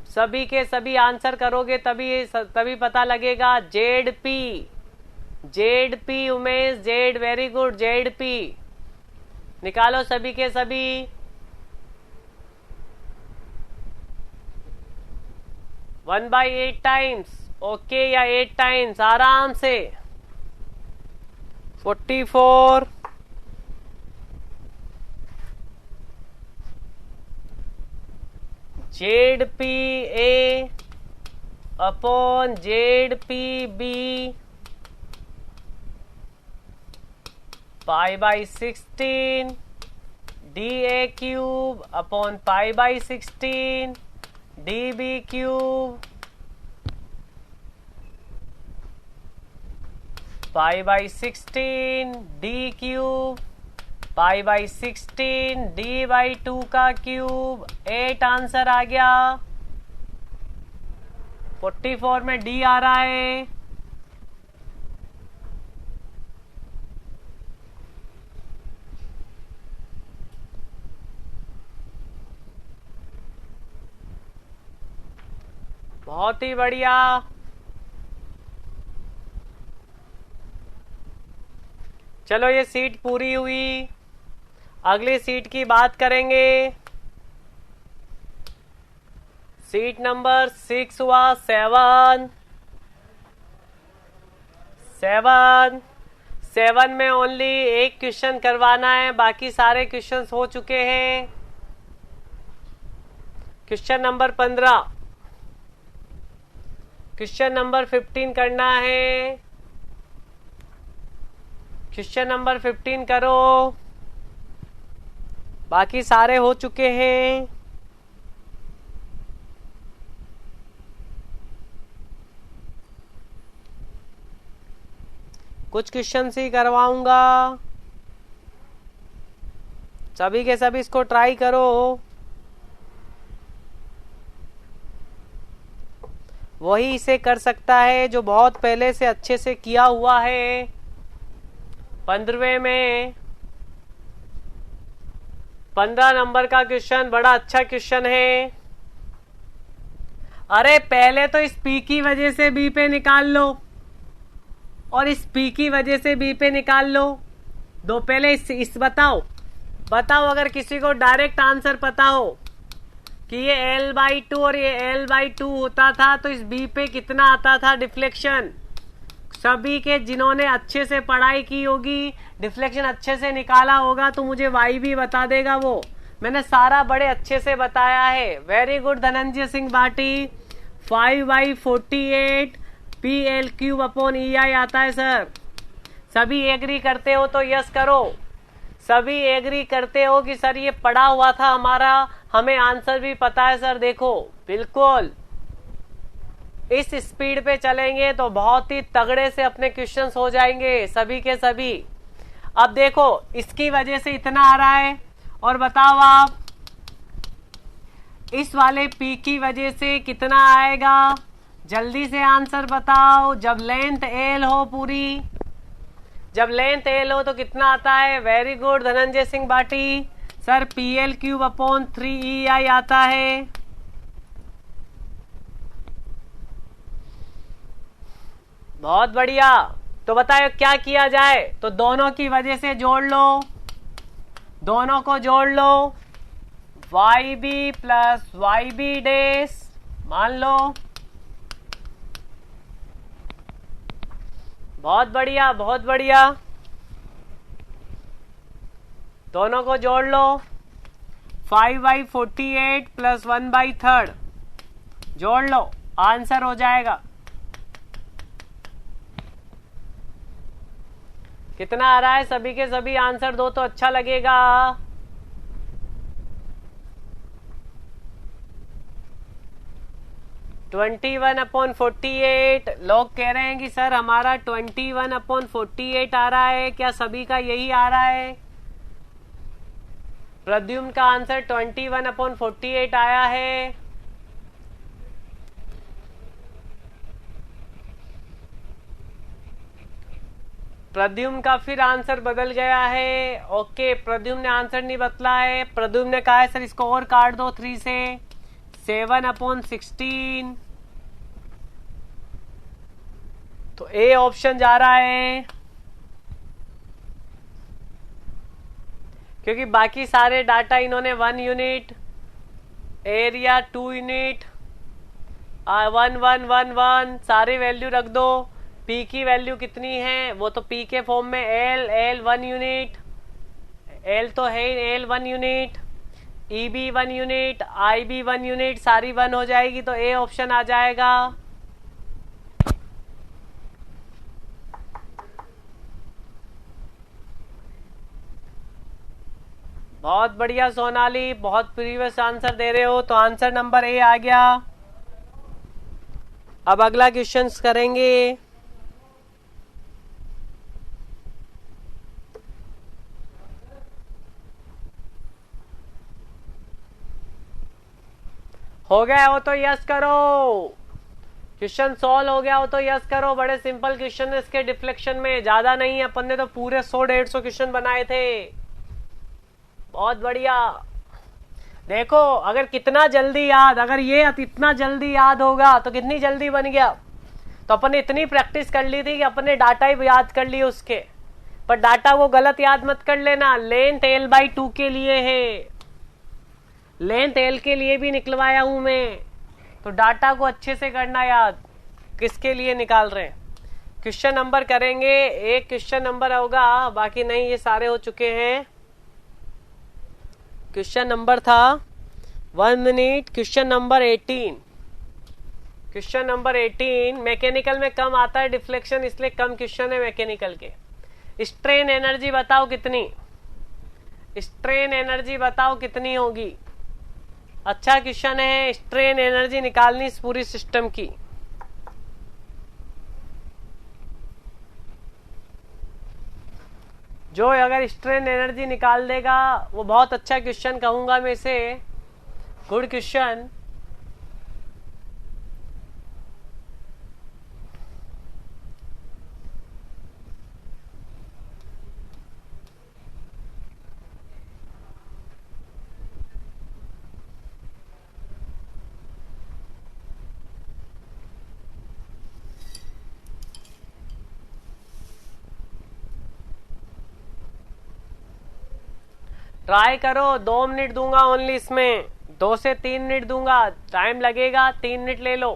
सभी के सभी आंसर करोगे तभी पता लगेगा। Z P, Z P Umesh, Z, very good, Z P निकालो सभी के सभी। वन बाई 8 टाइम्स, ओके, या 8 टाइम्स आराम से। 44 Z P A upon Z P B pi by 16 D A cube upon pi by 16 D B cube pi by 16 D cube pi by 16 D by 2 का cube. 8 answer आ गया। 44 में D आ रहा है। बहुत ही बढ़िया। चलो ये सीट पूरी हुई, अगली सीट की बात करेंगे। सीट नंबर 6 हुआ 7। 7 में ओनली एक क्वेश्चन करवाना है, बाकी सारे क्वेश्चंस हो चुके हैं। क्वेश्चन नंबर 15, क्वेश्चन नंबर 15 करना है। क्वेश्चन नंबर 15 करो, बाकी सारे हो चुके हैं। कुछ क्वेश्चन ही करवाऊंगा, सभी के सभी इसको ट्राई करो। वही इसे कर सकता है जो बहुत पहले से अच्छे से किया हुआ है। 15वें में 15 नंबर का क्वेश्चन बड़ा अच्छा क्वेश्चन है। अरे पहले तो इस पी की वजह से बी पे निकाल लो और इस पी की वजह से बी पे निकाल लो। दो पहले इस बताओ अगर किसी को डायरेक्ट आंसर पता हो कि ये L/2 और ये L/2 होता था तो इस बी पे कितना आता था डिफ्लेक्शन। सभी के जिन्होंने अच्छे से पढ़ाई की होगी, डिफ्लेक्शन अच्छे से निकाला होगा तो मुझे वाई भी बता देगा। वो मैंने सारा बड़े अच्छे से बताया है। Very good Dhananjay Singh Bhati. 5/48 PL³/EI आता है सर। सभी एग्री करते हो तो यस करो। सभी एग्री करते हो कि सर ये पढ़ा हुआ था हमारा, हमें आंसर भी पता है सर। देखो बिल्कुल इस स्पीड पे चलेंगे तो बहुत ही तगड़े से अपने क्वेश्चंस हो जाएंगे सभी के सभी। अब देखो इसकी वजह से इतना आ रहा है और बताओ आप इस वाले पी की वजह से कितना आएगा, जल्दी से आंसर बताओ। जब लेंथ एल हो पूरी, जब लेंथ एल हो तो कितना आता है। Very good Dhananjay Singh Bhati. Sir PL³/3EI आता है। बहुत बढ़िया। तो बताओ क्या किया जाए। तो दोनों की वजह से जोड़ लो, दोनों को जोड़ लो। YB + YB' मान लो। बहुत बढ़िया, बहुत बढ़िया। दोनों को जोड़ लो। 5/48 + 1/3 जोड़ लो, आंसर हो जाएगा। कितना आ रहा है, सभी के सभी आंसर दो तो अच्छा लगेगा। (21/48) लोग कह रहे हैं कि सर हमारा 21/48 आ रहा है। क्या सभी का यही आ रहा है? प्रद्युम्न का आंसर 21/48 आया है। प्रद्युम्न का फिर आंसर बदल गया है। ओके, प्रद्युम्न ने आंसर नहीं बदला है। प्रद्युम्न ने कहा है सर इसको और काट दो 3 से। 7/16 तो ए ऑप्शन जा रहा है, क्योंकि बाकी सारे डाटा इन्होंने 1 यूनिट, एरिया 2 यूनिट, 1 1 1 1 सारे वैल्यू रख दो। पी की वैल्यू कितनी है, वो तो पी के फॉर्म में एल 1 यूनिट, एल तो है L 1 unit, EB 1 unit, IB 1 unit, सारी 1 हो जाएगी तो ए ऑप्शन आ जाएगा। बहुत बढ़िया सोनाली, बहुत प्रीवियस आंसर दे रहे हो। तो आंसर नंबर ए आ गया। अब अगला क्वेश्चन करेंगे। हो गया हो तो यस करो। क्वेश्चन सॉल्व हो गया हो तो यस करो। बड़े सिंपल क्वेश्चन है इसके डिफ्लेक्शन में, ज्यादा नहीं है। अपन ने तो पूरे 100-150 क्वेश्चन बनाए थे। बहुत बढ़िया। देखो अगर कितना जल्दी याद, अगर ये इतना जल्दी याद होगा तो कितनी जल्दी बन गया। तो अपन ने इतनी प्रैक्टिस कर ली थी कि अपन ने डाटा ही याद कर लिए उसके। पर डाटा को गलत याद मत कर लेना। लेंथ L/2 के लिए है, लेंथ L के लिए भी निकलवाया हूं मैं। तो डाटा को अच्छे से करना याद, किसके लिए निकाल रहे हैं। क्वेश्चन नंबर करेंगे, एक क्वेश्चन नंबर होगा, बाकी नहीं, ये सारे हो चुके हैं। क्वेश्चन नंबर था 1 minute. Question number 18, question number 18 mechanical में कम आता है डिफ्लेक्शन, इसलिए कम क्वेश्चन है मैकेनिकल के। स्ट्रेन एनर्जी बताओ कितनी, स्ट्रेन एनर्जी बताओ कितनी होगी। अच्छा क्वेश्चन है, स्ट्रेन एनर्जी निकालनी इस पूरी सिस्टम की। जो अगर स्ट्रेन एनर्जी निकाल देगा वो बहुत अच्छा क्वेश्चन कहूंगा मैं इसे, गुड क्वेश्चन। ट्राई करो, 2 मिनट दूंगा ओनली, इसमें 2 से 3 मिनट दूंगा, टाइम लगेगा 3 मिनट ले लो।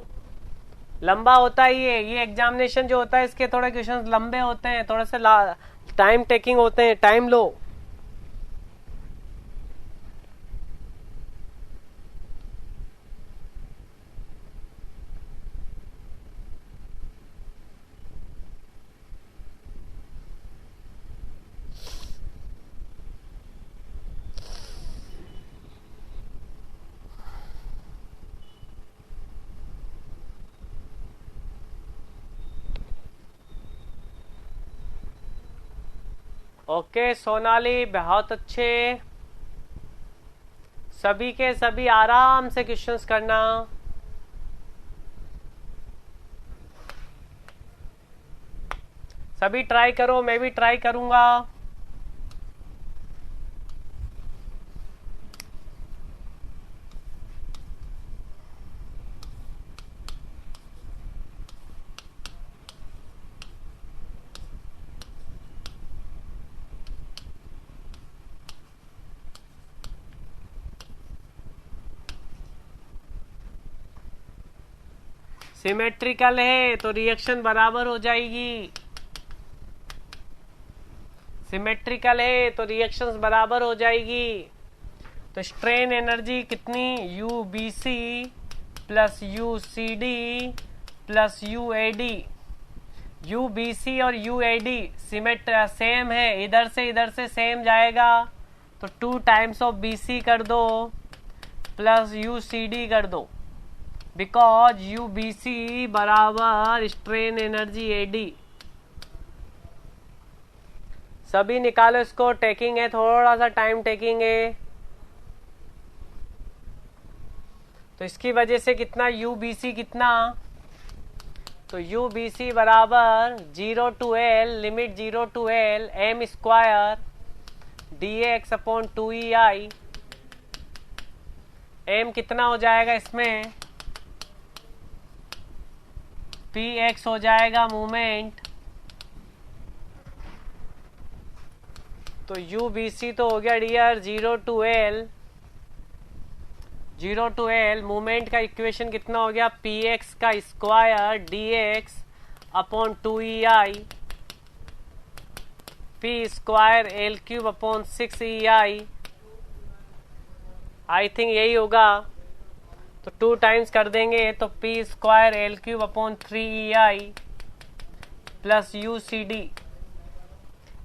लंबा होता ही है ये एग्जामिनेशन जो होता है, इसके थोड़े क्वेश्चंस लंबे होते हैं, थोड़े से टाइम टेकिंग होते हैं, टाइम लो। ओके सोनाली, बहुत अच्छे। सभी के सभी आराम से क्वेश्चंस करना। सभी ट्राई करो, मैं भी ट्राई करूंगा। सिमेट्रिकल है तो रिएक्शन बराबर हो जाएगी, सिमेट्रिकल है तो रिएक्शंस बराबर हो जाएगी। तो स्ट्रेन एनर्जी कितनी, U B C plus U C D plus U A D. U B C और यू ए डी सेम है, इधर से सेम जाएगा, तो 2 टाइम्स ऑफ बी सी कर दो प्लस यू सी डी कर दो, बिकॉज यू बी सी बराबर स्ट्रेन एनर्जी ए डी। सभी निकालो इसको, टेकिंग है, थोड़ा सा टाइम टेकिंग है। तो इसकी वजह से कितना यू बी सी कितना, तो यू बी सी बराबर 0 to L, limit 0 to L M square D X upon 2EI। एम कितना हो जाएगा इसमें, पी एक्स हो जाएगा मूवमेंट, तो यू बी सी तो हो गया डियर 0 to L मूवमेंट का इक्वेशन कितना हो गया, पी एक्स का square D X upon 2EI, P square L cube upon 6EI। I think यही होगा, तो 2 टाइम्स कर देंगे तो P square L cube upon 3EI plus U C D.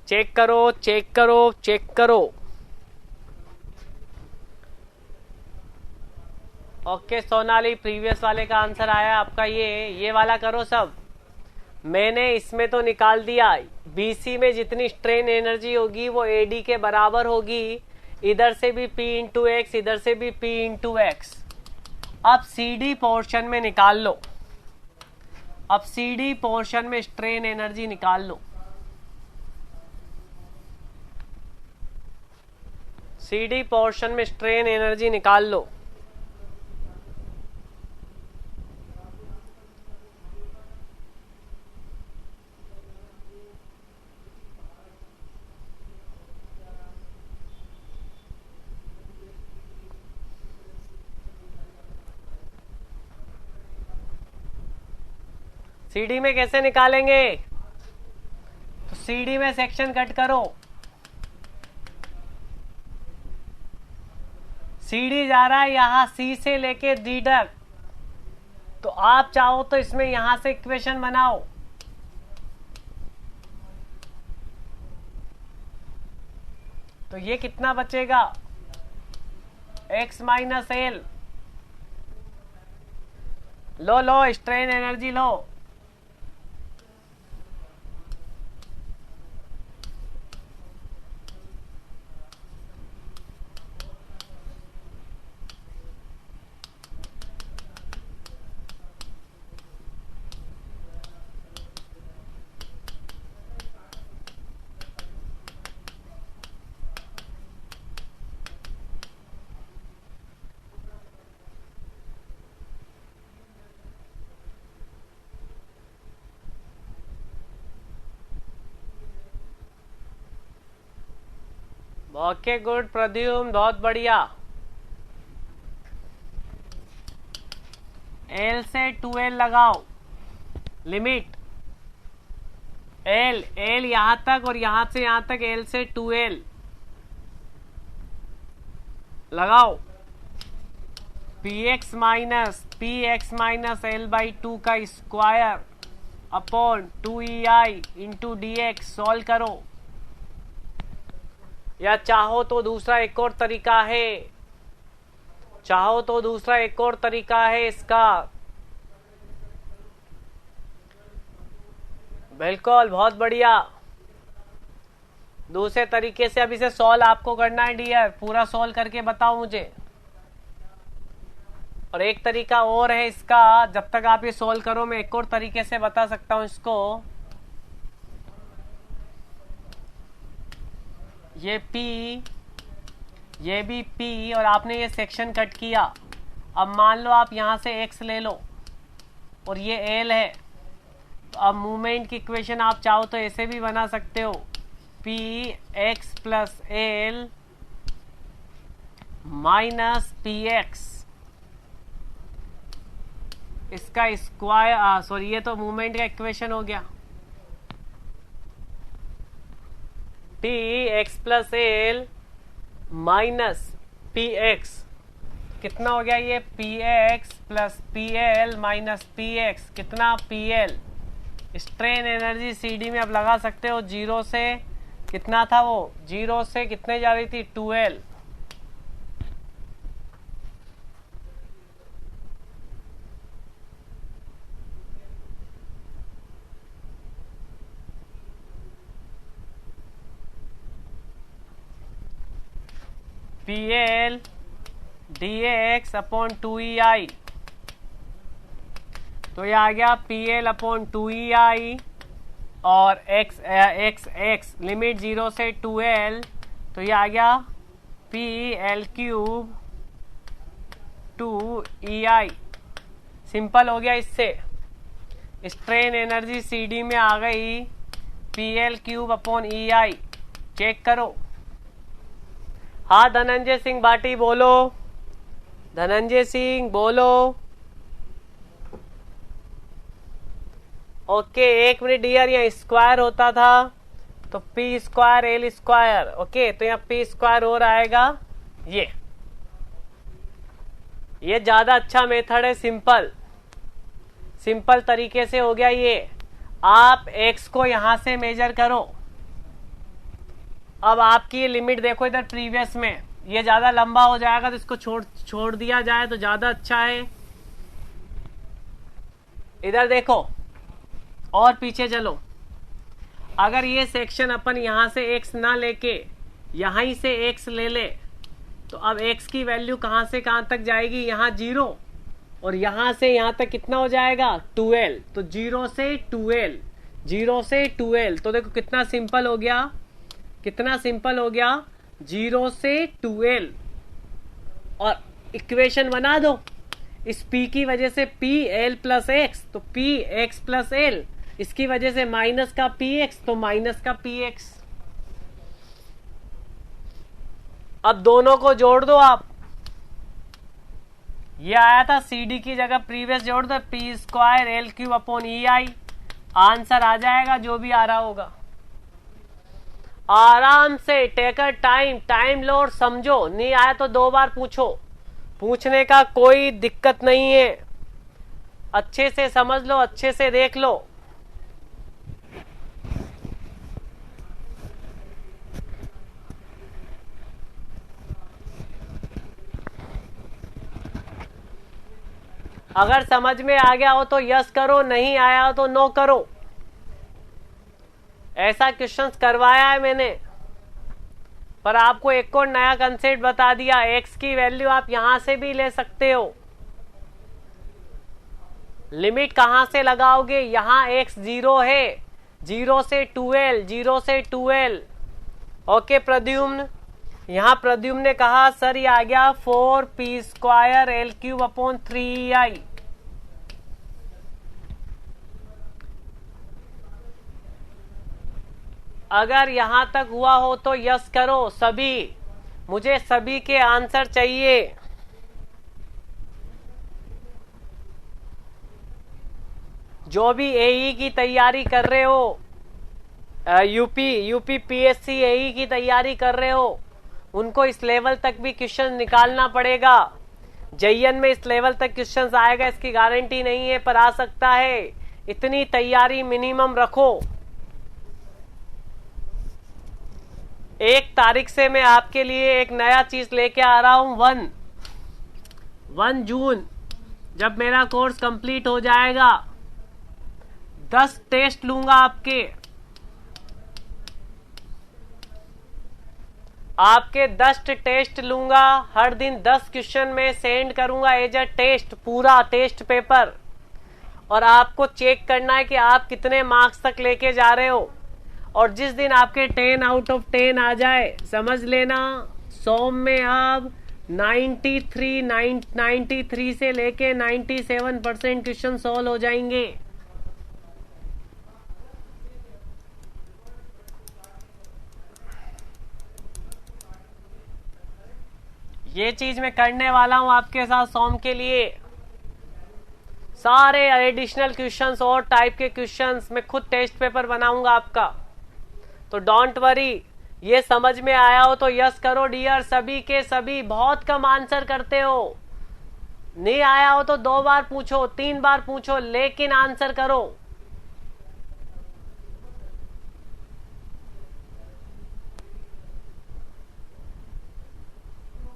Check करो चेक करो चेक करो। ओके सोनाली, प्रीवियस वाले का आंसर आया आपका, ये वाला करो सब। मैंने इसमें तो निकाल दिया, बीसी में जितनी स्ट्रेन एनर्जी होगी वो एडी के बराबर होगी, इधर से भी P इंटू एक्स, इधर से भी P इंटू एक्स। अब CD पोर्शन में निकाल लो, अब CD पोर्शन में स्ट्रेन एनर्जी निकाल लो। CD पोर्शन में स्ट्रेन एनर्जी निकाल लो। CD में कैसे निकालेंगे, तो CD में सेक्शन कट करो, CD जा रहा है यहां C से लेके D तक, तो आप चाहो तो इसमें यहां से इक्वेशन बनाओ। तो ये कितना बचेगा, x माइनस एल। लो स्ट्रेन एनर्जी लो। ओके गुड प्रद्युम्न, बहुत बढ़िया। एल से 2L लगाओ, लिमिट एल यहां तक और यहां से यहां तक एल से 2L लगाओ। px माइनस एल बाई 2 का square upon 2EI into dx solve करो। या चाहो तो दूसरा एक और तरीका है, इसका। बिल्कुल, बहुत बढ़िया। दूसरे तरीके से अब इसे सॉल्व आपको करना है डियर, पूरा सॉल्व करके बताओ मुझे। और एक तरीका और है इसका, जब तक आप ये सॉल्व करो मैं एक और तरीके से बता सकता हूं इसको। ये P, ये भी P, और आपने ये सेक्शन कट किया। अब मान लो आप यहां से x ले लो और ये L है, तो अब मूवमेंट की इक्वेशन आप चाहो तो ऐसे भी बना सकते हो, P x plus L minus PX, इसका स्क्वायर, सॉरी ये तो मूवमेंट का इक्वेशन हो गया। P x plus L minus PX कितना हो गया, ये PX plus PL minus PX कितना, PL। स्ट्रेन एनर्जी CD में अब लगा सकते हो, 0 से कितना था वो, 0 से कितने जा रही थी, 2L। PL dx upon 2EI, तो ये आ गया PL अपॉन 2EI और x लिमिट 0 से 2L, तो ये आ गया PL क्यूब 2EI। सिंपल हो गया इससे। स्ट्रेन एनर्जी CD में आ गई PL cube upon EI, check करो। हाँ धनंजय सिंह भाटी बोलो, धनंजय सिंह बोलो। ओके, 1 मिनट डियर, यहाँ स्क्वायर होता था तो P square L square, okay, तो यहाँ P स्क्वायर और आएगा। ये ज्यादा अच्छा मेथड है, सिंपल तरीके से हो गया ये। आप x को यहां से मेजर करो। अब आपकी ये लिमिट देखो इधर प्रीवियस में, ये ज्यादा लंबा हो जाएगा तो इसको छोड़ दिया जाए तो ज्यादा अच्छा है। इधर देखो और पीछे चलो। अगर ये सेक्शन अपन यहां से x ना लेके यहीं से x ले ले, तो अब x की वैल्यू कहां से कहां तक जाएगी, यहां 0 और यहां से यहां तक कितना हो जाएगा, 2L। तो 0 से 2L, तो देखो कितना सिंपल हो गया, 0 से 2L। और इक्वेशन बना दो इस P की वजह से, PL प्लस एक्स, तो PX प्लस L, इसकी वजह से माइनस का PX, तो माइनस का PX। अब दोनों को जोड़ दो आप। ये आया था CD की जगह प्रीवियस जोड़ दो, P square L cube upon EI, answer आ जाएगा जो भी आ रहा होगा। आराम से टेक अ टाइम लो और समझो, नहीं आया तो 2 बार पूछो। पूछने का कोई दिक्कत नहीं है, अच्छे से समझ लो, अच्छे से देख लो। अगर समझ में आ गया हो तो यस करो, नहीं आया हो तो नो करो। ऐसा क्वेश्चंस करवाया है मैंने, पर आपको एक और नया कंसेप्ट बता दिया। एक्स की वैल्यू आप यहां से भी ले सकते हो। लिमिट कहां से लगाओगे? यहां एक्स 0 है, 0 से 12, 0 से 12। ओके प्रद्युम्न, यहां प्रद्युम्न ने कहा सर ये आ गया 4p² L³/3i। अगर यहां तक हुआ हो तो यस करो सभी, मुझे सभी के आंसर चाहिए। जो भी एई की तैयारी कर रहे हो, यूपी पीएससी एई की तैयारी कर रहे हो, उनको इस लेवल तक भी क्वेश्चन निकालना पड़ेगा। जेईएन में इस लेवल तक क्वेश्चन आएगा इसकी गारंटी नहीं है, पर आ सकता है। इतनी तैयारी मिनिमम रखो। 1 तारीख से मैं आपके लिए एक नया चीज लेके आ रहा हूं। 1 जून जब मेरा कोर्स कंप्लीट हो जाएगा, 10 टेस्ट लूंगा आपके 10 टेस्ट लूंगा। हर दिन 10 क्वेश्चन में सेंड करूंगा एज अ टेस्ट, पूरा टेस्ट पेपर। और आपको चेक करना है कि आप कितने मार्क्स तक लेके जा रहे हो। और जिस दिन आपके 10 आउट ऑफ 10 आ जाए, समझ लेना सोम में आप 93 से लेके 97% क्वेश्चन सॉल्व हो जाएंगे। ये चीज मैं करने वाला हूं आपके साथ सोम के लिए। सारे एडिशनल क्वेश्चंस और टाइप के क्वेश्चंस मैं खुद टेस्ट पेपर बनाऊंगा आपका, तो डोंट वरी। ये समझ में आया हो तो यस करो डियर। सभी के सभी बहुत कम आंसर करते हो। नहीं आया हो तो 2 बार पूछो, 3 बार पूछो, लेकिन आंसर करो।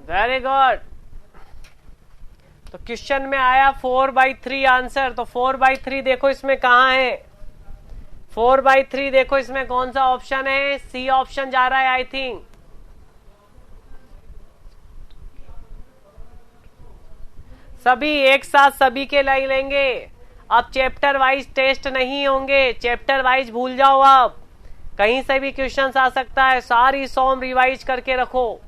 Very good. तो क्वेश्चन में आया 4/3 आंसर। तो 4/3 देखो इसमें कहां है? 4/3 देखो इसमें कौन सा ऑप्शन है? सी ऑप्शन जा रहा है आई थिंक। सभी एक साथ सभी के लाई लेंगे। अब चैप्टर वाइज टेस्ट नहीं होंगे, चैप्टर वाइज भूल जाओ। आप कहीं से भी क्वेश्चन आ सकता है। सारी सॉम रिवाइज करके रखो,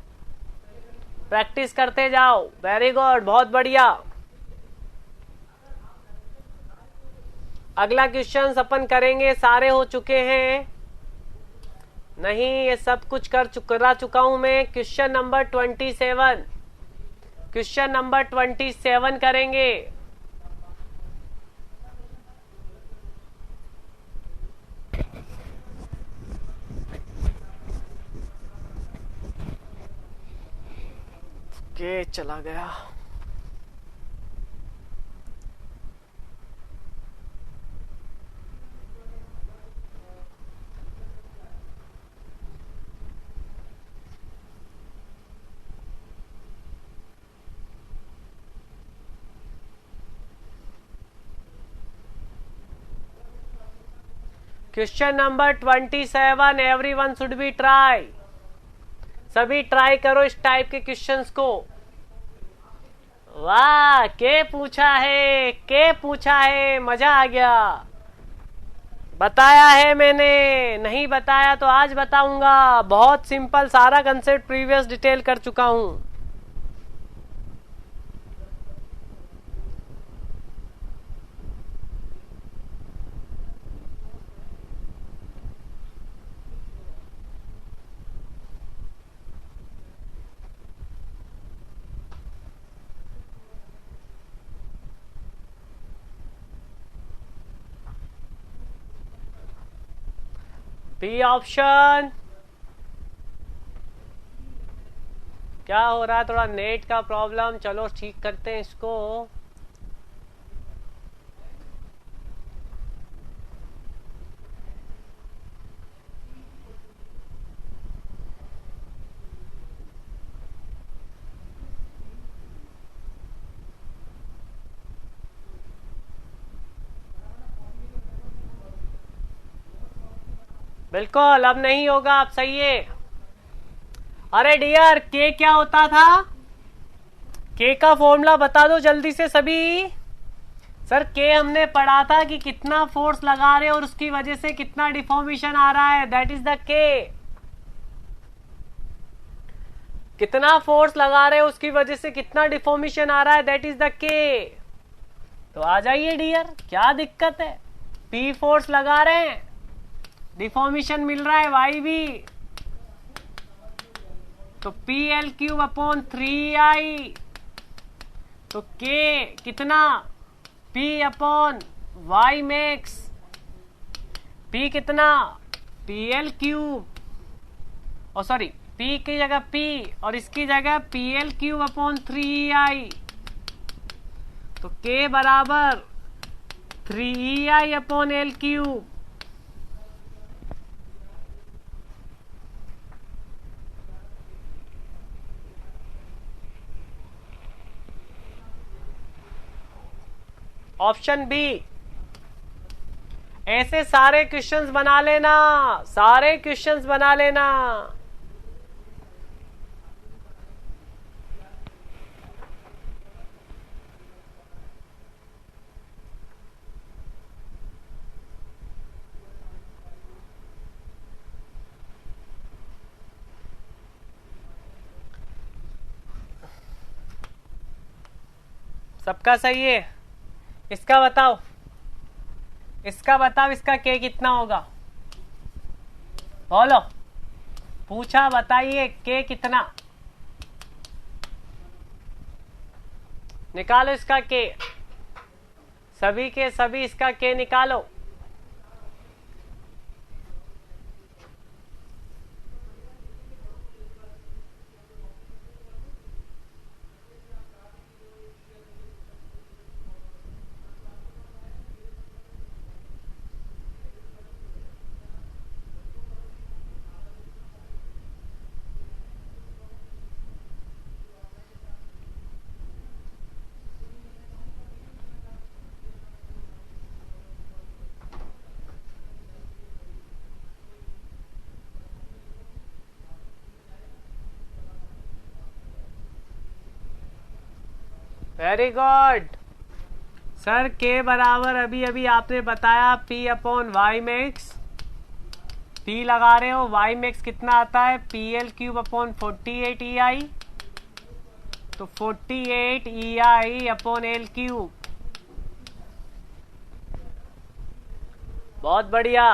प्रैक्टिस करते जाओ। वेरी गुड, बहुत बढ़िया। अगला क्वेश्चन अपन करेंगे। सारे हो चुके हैं? नहीं, ये सब कुछ करा चुका हूं मैं। क्वेश्चन नंबर 27, क्वेश्चन नंबर 27 करेंगे। के चला गया। Question number 27, everyone should B try. सभी ट्राई करो इस टाइप के क्वेश्चंस को। वाह, के पूछा है, के पूछा है, मजा आ गया। बताया है मैंने, नहीं बताया तो आज बताऊंगा। बहुत सिंपल, सारा कंसेप्ट प्रीवियस डिटेल कर चुका हूं। B option. क्या हो रहा है? थोड़ा नेट का प्रॉब्लम, चलो ठीक करते हैं इसको। बिल्कुल अब नहीं होगा, अब सही है। अरे डियर, के क्या होता था? के का फॉर्मूला बता दो जल्दी से सभी। सर के हमने पढ़ा था कि कितना फोर्स लगा रहे हैं और उसकी वजह से कितना डिफॉर्मेशन आ रहा है, दैट इज द के। कितना फोर्स लगा रहे हैं उसकी वजह से कितना डिफॉर्मेशन आ रहा है, दैट इज द के। तो आ जाइए डियर, क्या दिक्कत है? पी फोर्स लगा रहे हैं, डिफॉर्मेशन मिल रहा है वाई भी, तो P L cube upon 3i। तो के कितना? P upon Y max. P कितना? पी एल क्यूब, और सॉरी पी की जगह पी और इसकी जगह P L cube upon 3i। तो के बराबर 3ei upon L cube. Option B. ऐसे सारे क्वेश्चंस बना लेना, सारे क्वेश्चंस बना लेना। सबका सही है? इसका बताओ, इसका बताओ, इसका के कितना होगा? बोलो, पूछा, बताइए के कितना? निकालो इसका के, सभी के सभी इसका के निकालो। Very good sir. के बराबर अभी अभी आपने बताया P upon Y max. P लगा रहे हो, वाई मैक्स कितना आता है? P L cube upon 48 E I. तो 48 E I upon L cube. बहुत बढ़िया,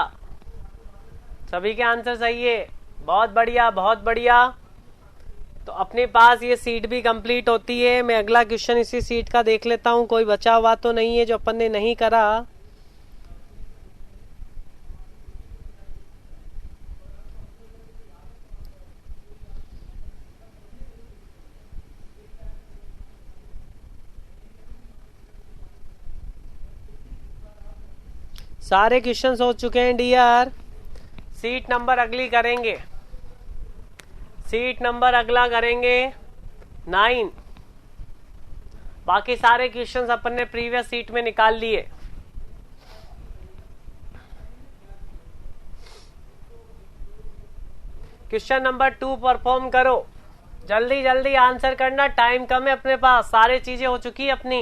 सभी के आंसर सही है, बहुत बढ़िया बहुत बढ़िया। तो अपने पास ये सीट भी कंप्लीट होती है। मैं अगला क्वेश्चन इसी सीट का देख लेता हूं, कोई बचा हुआ तो नहीं है जो अपन ने नहीं करा। सारे क्वेश्चंस हो चुके हैं डियर। सीट नंबर अगली करेंगे, सीट नंबर अगला करेंगे 9। बाकी सारे क्वेश्चंस अपन ने प्रीवियस सीट में निकाल लिए। क्वेश्चन नंबर 2 परफॉर्म करो, जल्दी जल्दी आंसर करना, टाइम कम है अपने पास, सारी चीजें हो चुकी है अपनी।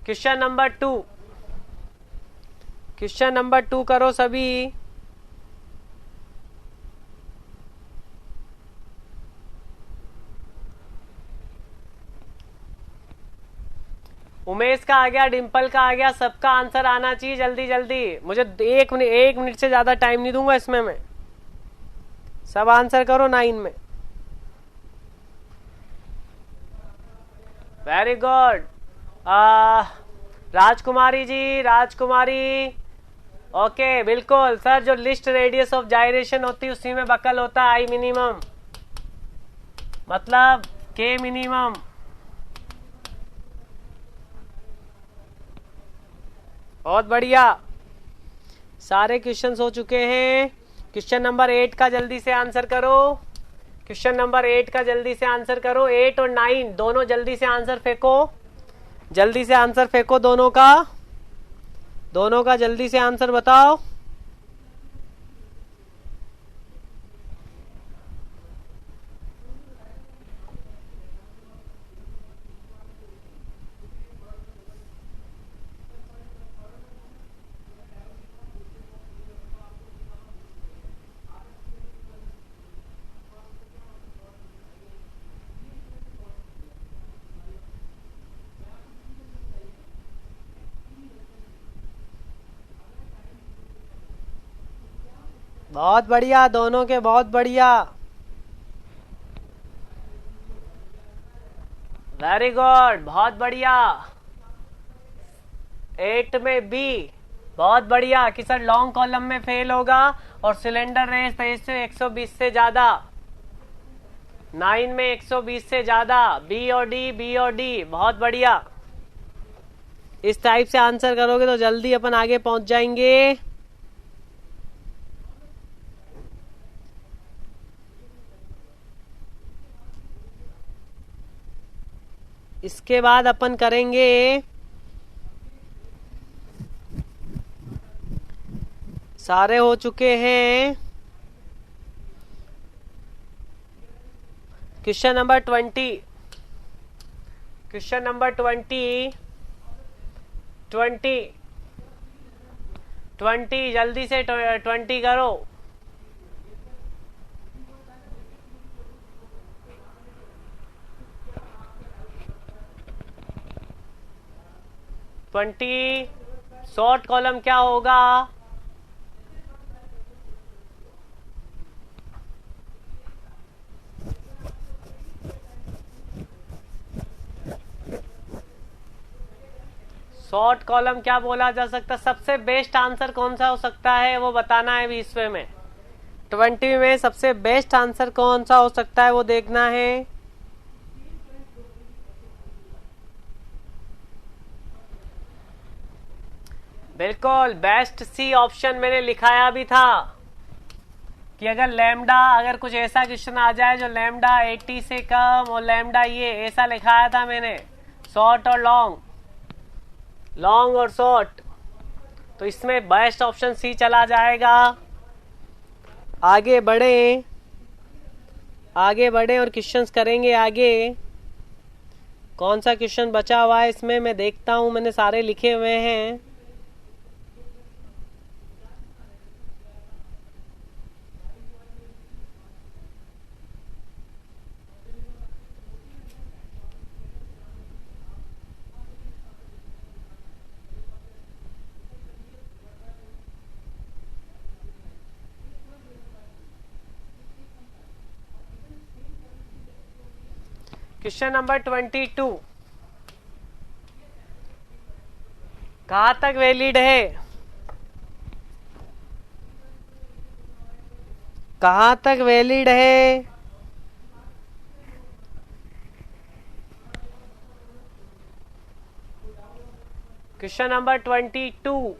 क्वेश्चन नंबर 2, क्वेश्चन नंबर 2 करो सभी। उमेश का आ गया, डिम्पल का आ गया, सबका आंसर आना चाहिए जल्दी जल्दी। मुझे 1 मिनट से ज्यादा टाइम नहीं दूंगा इसमें मैं। सब आंसर करो 9 में। Very good. राजकुमारी जी, राजकुमारी, ओके बिल्कुल सर। जो लिस्ट रेडियस ऑफ जायरेशन होती है उसी में बकल होता है आई मिनिमम, मतलब के मिनिमम। बहुत बढ़िया, सारे क्वेश्चंस हो चुके हैं। क्वेश्चन नंबर 8 का जल्दी से आंसर करो। क्वेश्चन नंबर 8 का जल्दी से आंसर करो। 8 और 9 दोनों जल्दी से आंसर फेंको, जल्दी से आंसर फेंको दोनों का जल्दी से आंसर बताओ। बहुत बढ़िया, दोनों के बहुत बढ़िया, वेरी गुड, बहुत बढ़िया। 8 में बी, बहुत बढ़िया कि सर लॉन्ग कॉलम में फेल होगा और सिलेंडर रेस से 120 से ज्यादा। 9 में 120 से ज्यादा, बी और डी, बहुत बढ़िया। इस टाइप से आंसर करोगे तो जल्दी अपन आगे पहुंच जाएंगे। इसके बाद अपन करेंगे सारे हो चुके हैं। क्वेश्चन नंबर 20, क्वेश्चन नंबर 20 जल्दी से 20 करो। शॉर्ट कॉलम क्या होगा? शॉर्ट कॉलम क्या बोला जा सकता? सबसे बेस्ट आंसर कौन सा हो सकता है वो बताना है 20वें में। 20 में सबसे बेस्ट आंसर कौन सा हो सकता है वो देखना है। बिल्कुल बेस्ट सी ऑप्शन मैंने लिखाया भी था कि अगर लैम्डा, अगर कुछ ऐसा क्वेश्चन आ जाए जो लैम्डा 80 से कम और लैम्डा ये ऐसा लिखाया था मैंने, शॉर्ट और लॉन्ग, लॉन्ग और शॉर्ट, तो इसमें बेस्ट ऑप्शन सी चला जाएगा। आगे बढ़े, आगे बढ़े और क्वेश्चंस करेंगे आगे। कौन सा क्वेश्चन बचा हुआ है इसमें मैं देखता हूं, मैंने सारे लिखे हुए हैं। क्वेश्चन नंबर 22 कहाँ तक वैलिड है? कहाँ तक वैलिड है? क्वेश्चन नंबर 22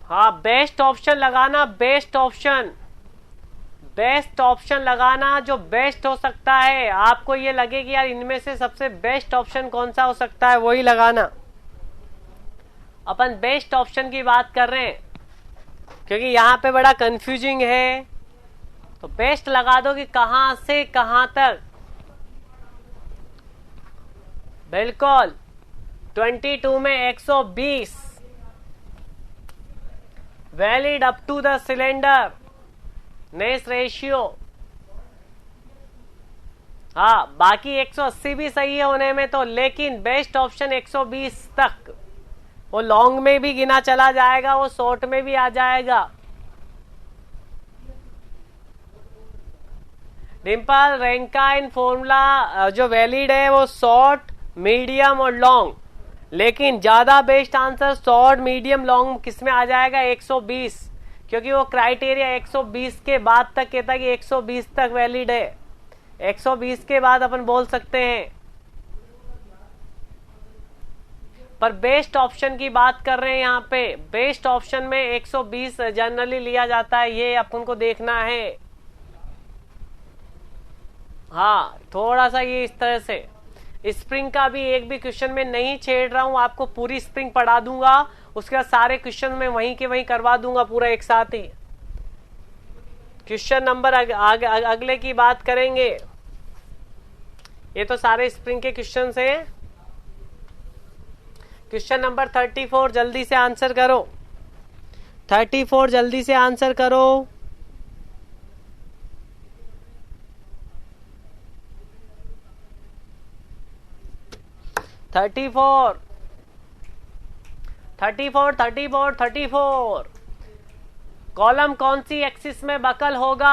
हाँ, बेस्ट ऑप्शन लगाना, बेस्ट ऑप्शन, बेस्ट ऑप्शन लगाना जो बेस्ट हो सकता है। आपको ये लगे कि यार इनमें से सबसे बेस्ट ऑप्शन कौन सा हो सकता है वही लगाना। अपन बेस्ट ऑप्शन की बात कर रहे हैं क्योंकि यहाँ पे बड़ा कंफ्यूजिंग है, तो बेस्ट लगा दो कि कहां से कहां तक। बिल्कुल 22 में 120 valid up to the slenderness ratio हाँ, बाकी 180 भी सही है होने में तो, लेकिन बेस्ट ऑप्शन 120 तक। वो लॉन्ग में भी गिना चला जाएगा, वो शॉर्ट में भी आ जाएगा। डिम्पल, रैंकाइन फॉर्मूला जो वैलिड है वो शॉर्ट, मीडियम और लॉन्ग, लेकिन ज्यादा best answer short, medium, long किस में आ जाएगा? 120, क्योंकि वो क्राइटेरिया 120 के बाद तक कहता है कि 120 तक वैलिड है। 120 के बाद अपन बोल सकते हैं, पर बेस्ट ऑप्शन की बात कर रहे हैं यहाँ पे। बेस्ट ऑप्शन में 120 जनरली लिया जाता है, ये अपन को देखना है। हाँ, थोड़ा सा ये इस तरह से। स्प्रिंग का भी एक भी क्वेश्चन में नहीं छेड़ रहा हूं, आपको पूरी स्प्रिंग पढ़ा दूंगा, उसके बाद सारे क्वेश्चन में वहीं के वहीं करवा दूंगा पूरा एक साथ ही। क्वेश्चन नंबर अगले की बात करेंगे। ये तो सारे स्प्रिंग के क्वेश्चन है। क्वेश्चन नंबर 34 जल्दी से आंसर करो। 34 जल्दी से आंसर करो। थर्टी फोर कॉलम कौन सी एक्सिस में बकल होगा?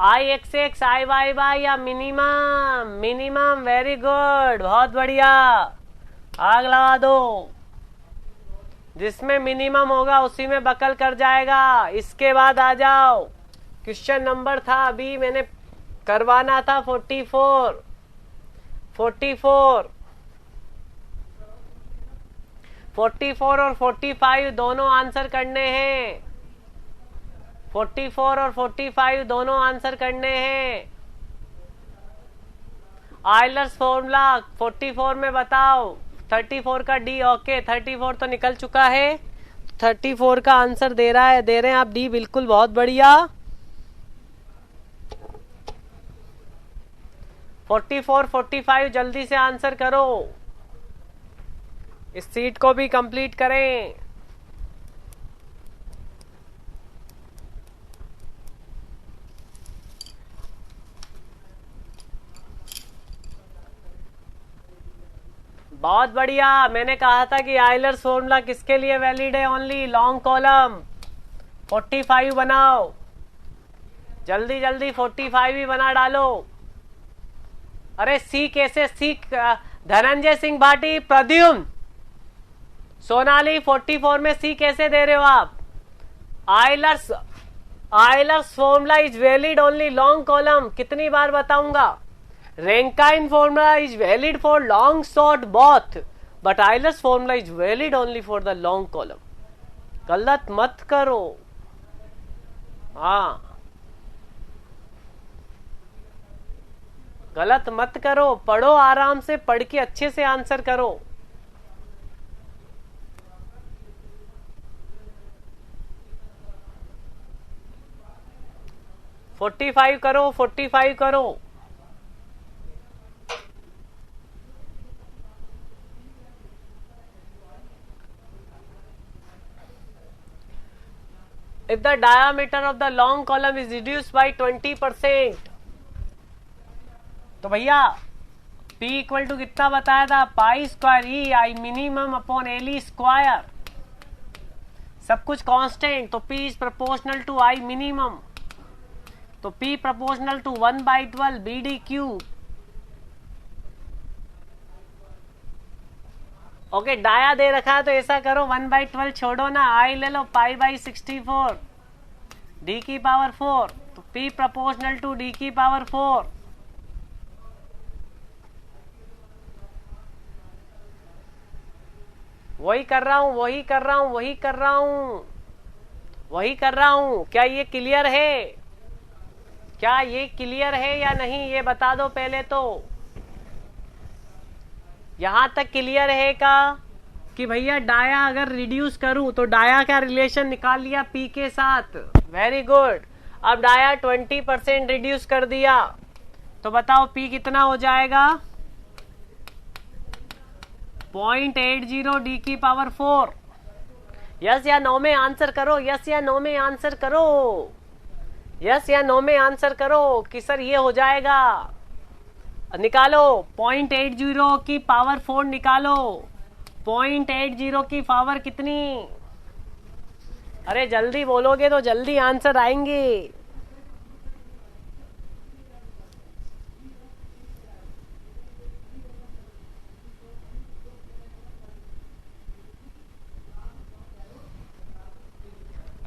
आई एक्स एक्स, आई वाई वाई या मिनिमम? मिनिमम, वेरी गुड, बहुत बढ़िया, आग लगा दो। जिसमें मिनिमम होगा उसी में बकल कर जाएगा। इसके बाद आ जाओ, क्वेश्चन नंबर था अभी मैंने करवाना था 44 और 45 दोनों आंसर करने हैं। 44 और 45 दोनों आंसर करने हैं। आयलर्स फॉर्मूला 44 में बताओ। 34 का डी, ओके 34 तो निकल चुका है। 34 का आंसर दे रहे हैं आप डी, बिल्कुल, बहुत बढ़िया। 44 45 जल्दी से आंसर करो, इस सीट को भी कंप्लीट करें। बहुत बढ़िया। मैंने कहा था कि आयलर्स फॉर्मूला किसके लिए वैलिड है? Only long column. 45 बनाओ, जल्दी जल्दी 45 ही बना डालो। अरे सी कैसे? सी धनंजय सिंह भाटी, प्रद्युम्न, सोनाली, 44 में सी कैसे दे रहे हो आप? Euler's formula is valid only long column. कितनी बार बताऊंगा? Rankine formula is valid for long, short, both, but Euler's formula is valid only for the long column. गलत मत करो। हाँ, गलत मत करो, पढ़ो आराम से, पढ़ के अच्छे से आंसर करो। फोर्टी फाइव करो, 45 करो। If the diameter of the long column is reduced by 20%, तो भैया P इक्वल टू कितना बताया था? Pi square E I minimum upon L E square, सब कुछ कांस्टेंट, तो P is proportional to I minimum, तो P proportional to 1/12 BD cube. Okay, dia दे रखा है तो ऐसा करो, 1/12 छोड़ो ना, आई ले लो, π/64 d की पावर 4, तो P प्रोपोर्शनल टू d की पावर 4। वही कर रहा हूं। क्या ये क्लियर है? क्या ये क्लियर है या नहीं, ये बता दो पहले तो। यहां तक क्लियर है का कि भैया डाया अगर रिड्यूस करूं तो डाया का रिलेशन निकाल लिया P के साथ? Very good. अब डाया 20% रिड्यूस कर दिया, तो बताओ P कितना हो जाएगा? 0.80 d की पावर 4। यस या नो में आंसर करो, यस या नो में आंसर करो, यस या नो में आंसर करो कि सर ये हो जाएगा। निकालो 0.80 की पावर 4 निकालो। 0.80 की पावर कितनी? अरे जल्दी बोलोगे तो जल्दी आंसर आएंगे।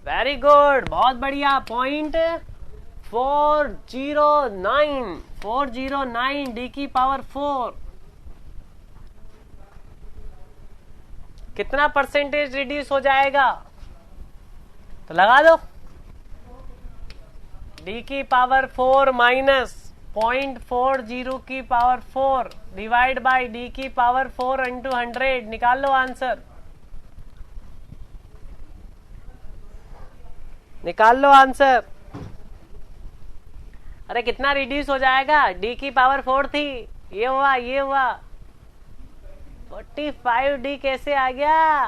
वेरी गुड, बहुत बढ़िया। 409 डी की पावर 4 कितना परसेंटेज रिड्यूस हो जाएगा? तो लगा दो। डी की पावर 4 माइनस 0.40 की पावर 4 डिवाइड बाय डी की पावर 4 इंटू 100, निकाल लो आंसर। निकाल लो आंसर। अरे कितना रिड्यूस हो जाएगा? डी की पावर 4 थी, ये हुआ, ये हुआ। 45 डी कैसे आ गया?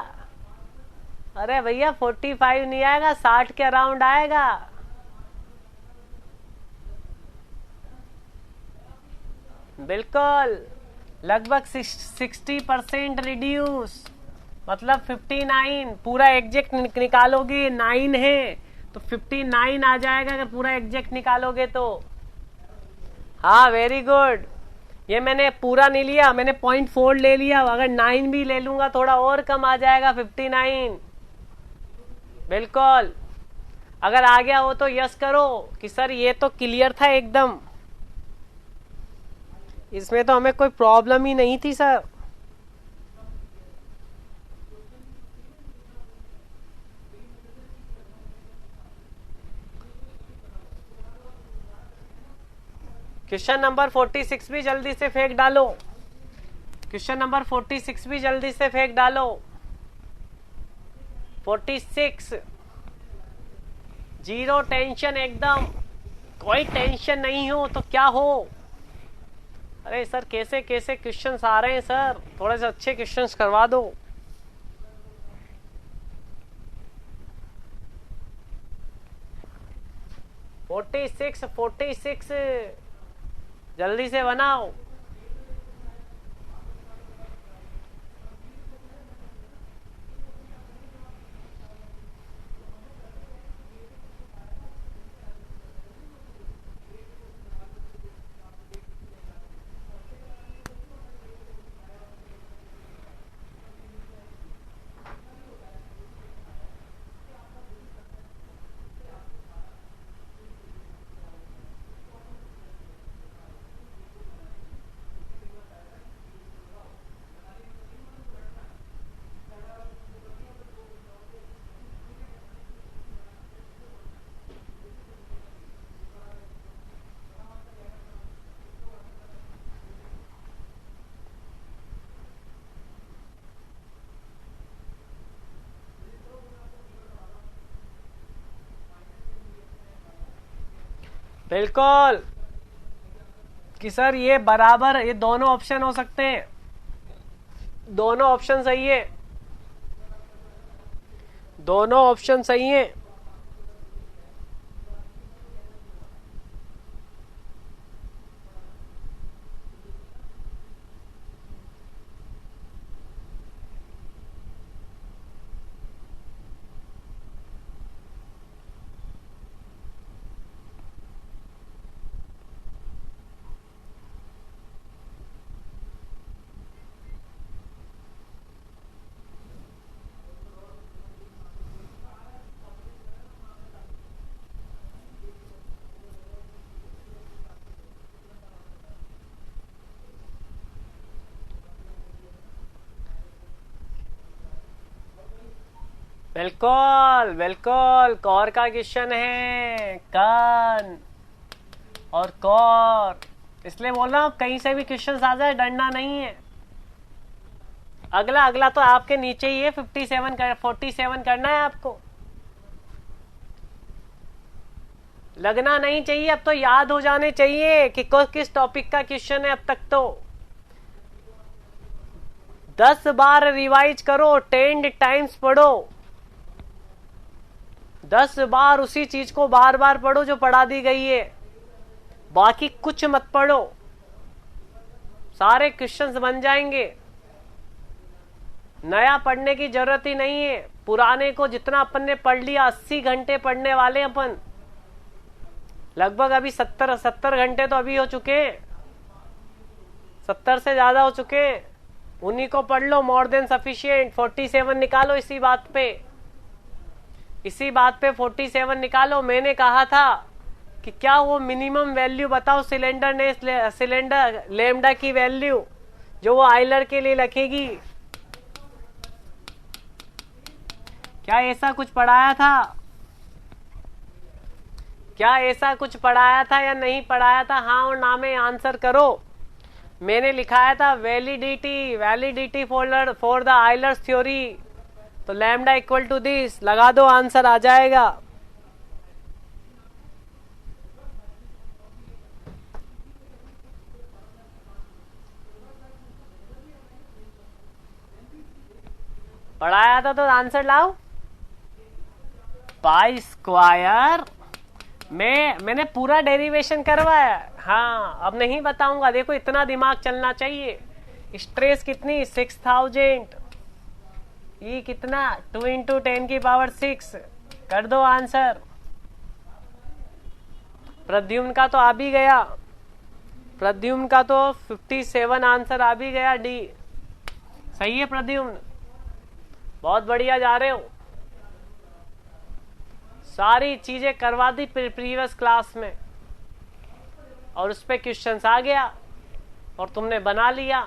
अरे भैया 45 नहीं आएगा, 60 के अराउंड आएगा। बिल्कुल, लगभग 60% रिड्यूस, मतलब 59। पूरा एग्जैक्ट निकालोगे 9 है तो 59 आ जाएगा अगर पूरा एग्जैक्ट निकालोगे तो। हाँ वेरी गुड। ये मैंने पूरा नहीं लिया, मैंने 0.4 ले लिया। अगर 9 भी ले लूंगा थोड़ा और कम आ जाएगा, 59। बिल्कुल, अगर आ गया हो तो यस करो कि सर ये तो क्लियर था एकदम, इसमें तो हमें कोई प्रॉब्लम ही नहीं थी सर। क्वेश्चन नंबर 46 भी जल्दी से फेंक डालो। क्वेश्चन नंबर 46 भी जल्दी से फेंक डालो। 46, जीरो टेंशन एकदम, कोई टेंशन नहीं हो तो क्या हो। अरे सर कैसे कैसे क्वेश्चंस आ रहे हैं सर, थोड़े से अच्छे क्वेश्चंस करवा दो। फोर्टी सिक्स जल्दी से बनाओ। बिल्कुल कि सर ये बराबर, ये दोनों ऑप्शन हो सकते हैं, दोनों ऑप्शन सही है, दोनों ऑप्शन सही है। बिल्कुल बिल्कुल, कौर का क्वेश्चन है, कान और कौर, इसलिए बोल रहा हूं कहीं से भी क्वेश्चन आ जाए डरना नहीं है। अगला अगला तो आपके नीचे ही है, 47 करना है आपको, लगना नहीं चाहिए। अब तो याद हो जाने चाहिए कि किस टॉपिक का क्वेश्चन है। अब तक तो 10 बार रिवाइज करो, 10 टाइम्स पढ़ो, 10 बार उसी चीज को बार बार पढ़ो जो पढ़ा दी गई है, बाकी कुछ मत पढ़ो। सारे क्वेश्चंस बन जाएंगे। नया पढ़ने की जरूरत ही नहीं है। पुराने को जितना अपन ने पढ़ लिया, 80 घंटे पढ़ने वाले अपन, लगभग अभी 70 घंटे तो अभी हो चुके, 70 से ज्यादा हो चुके। उन्हीं को पढ़ लो, मोर देन सफिशिएंट। 47 निकालो इसी बात पे, इसी बात पे 47 निकालो। मैंने कहा था कि क्या वो मिनिमम वैल्यू बताओ सिलेंडर लेमडा की वैल्यू जो वो आइलर के लिए रखेगी। क्या ऐसा कुछ पढ़ाया था? क्या ऐसा कुछ पढ़ाया था या नहीं पढ़ाया था? हाँ और ना में आंसर करो। मैंने लिखाया था validity for the Euler's theory, तो लैम्डा इक्वल टू दिस लगा दो, आंसर आ जाएगा। पढ़ाया था तो आंसर लाओ। पाई स्क्वायर मैंने पूरा डेरिवेशन करवाया। हाँ अब नहीं बताऊंगा, देखो इतना दिमाग चलना चाहिए। स्ट्रेस कितनी? 6000। ये कितना? 2 × 10⁶। कर दो आंसर। प्रद्युम्न का तो आ भी गया, प्रद्युम्न का तो 57 आंसर आ भी गया, डी। सही है प्रद्युम्न, बहुत बढ़िया जा रहे हो। सारी चीजें करवा दी प्रीवियस क्लास में और उस पे क्वेश्चंस आ गया और तुमने बना लिया।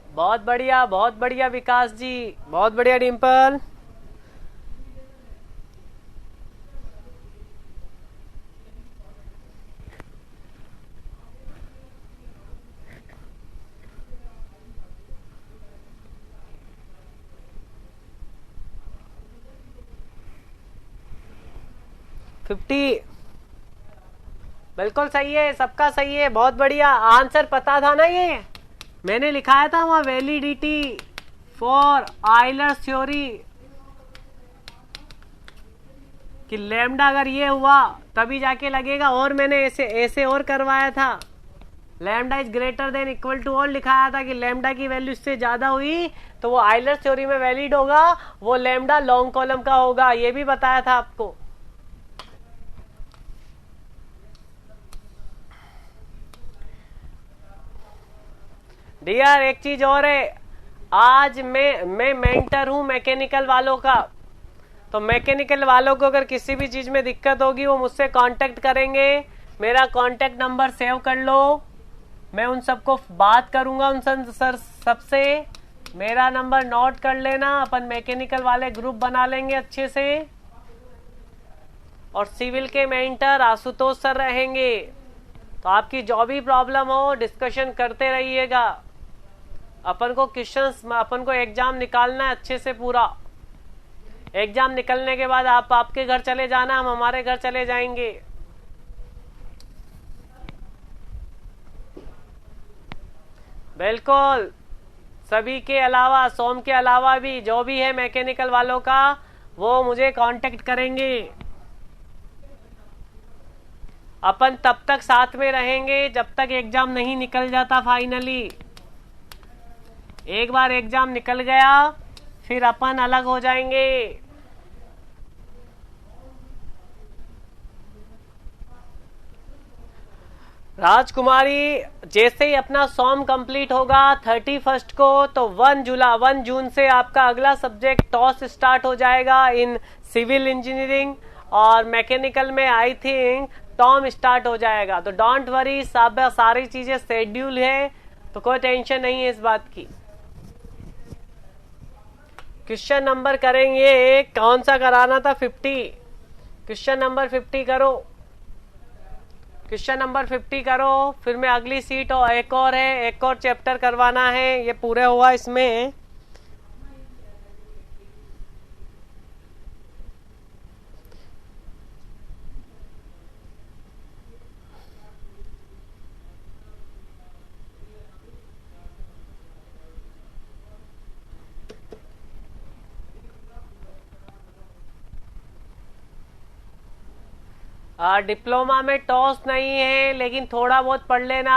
बहुत बढ़िया विकास जी, बहुत बढ़िया डिम्पल। बिल्कुल सही है, सबका सही है, बहुत बढ़िया। आंसर पता था ना, ये मैंने लिखाया था वहां, वैलिडिटी फॉर आइलर्स थ्योरी, कि लैम्डा अगर ये हुआ तभी जाके लगेगा। और मैंने ऐसे और करवाया था, lambda is greater than equal to, और लिखाया था कि लैम्डा की वैल्यू इससे ज्यादा हुई तो वो आइलर्स थ्योरी में वैलिड होगा, वो लैम्डा लॉन्ग कॉलम का होगा, ये भी बताया था आपको। डियर एक चीज और है, आज मैं मेंटर हूं मैकेनिकल वालों का, तो मैकेनिकल वालों को अगर किसी भी चीज में दिक्कत होगी वो मुझसे कांटेक्ट करेंगे। मेरा कांटेक्ट नंबर सेव कर लो, मैं उन सबको बात करूंगा, उन सर सबसे मेरा नंबर नोट कर लेना। अपन मैकेनिकल वाले ग्रुप बना लेंगे अच्छे से, और सिविल के मेंटर आशुतोष सर रहेंगे। तो आपकी जो भी प्रॉब्लम हो डिस्कशन करते रहिएगा। अपन को क्वेश्चंस, अपन को एग्जाम निकालना है अच्छे से पूरा। एग्जाम निकलने के बाद आप आपके घर चले जाना, हम हमारे घर चले जाएंगे। बिल्कुल, सभी के अलावा, सोम के अलावा भी जो भी है मैकेनिकल वालों का, वो मुझे कांटेक्ट करेंगे। अपन तब तक साथ में रहेंगे जब तक एग्जाम नहीं निकल जाता फाइनली। एक बार एग्जाम निकल गया फिर अपन अलग हो जाएंगे। राजकुमारी, जैसे ही अपना सॉम कंप्लीट होगा 31 को, तो 1 जून से आपका अगला सब्जेक्ट टॉस स्टार्ट हो जाएगा इन सिविल इंजीनियरिंग, और मैकेनिकल में आई थिंक टॉम स्टार्ट हो जाएगा। तो डोंट वरी, सब सारी चीजें शेड्यूल है, तो कोई टेंशन नहीं है इस बात की। क्वेश्चन नंबर करेंगे, कौन सा कराना था? 50। क्वेश्चन नंबर 50 करो, क्वेश्चन नंबर 50 करो। फिर मैं अगली सीट, और एक और है, एक और चैप्टर करवाना है, ये पूरे हुआ इसमें। डिप्लोमा में टॉस नहीं है, लेकिन थोड़ा बहुत पढ़ लेना।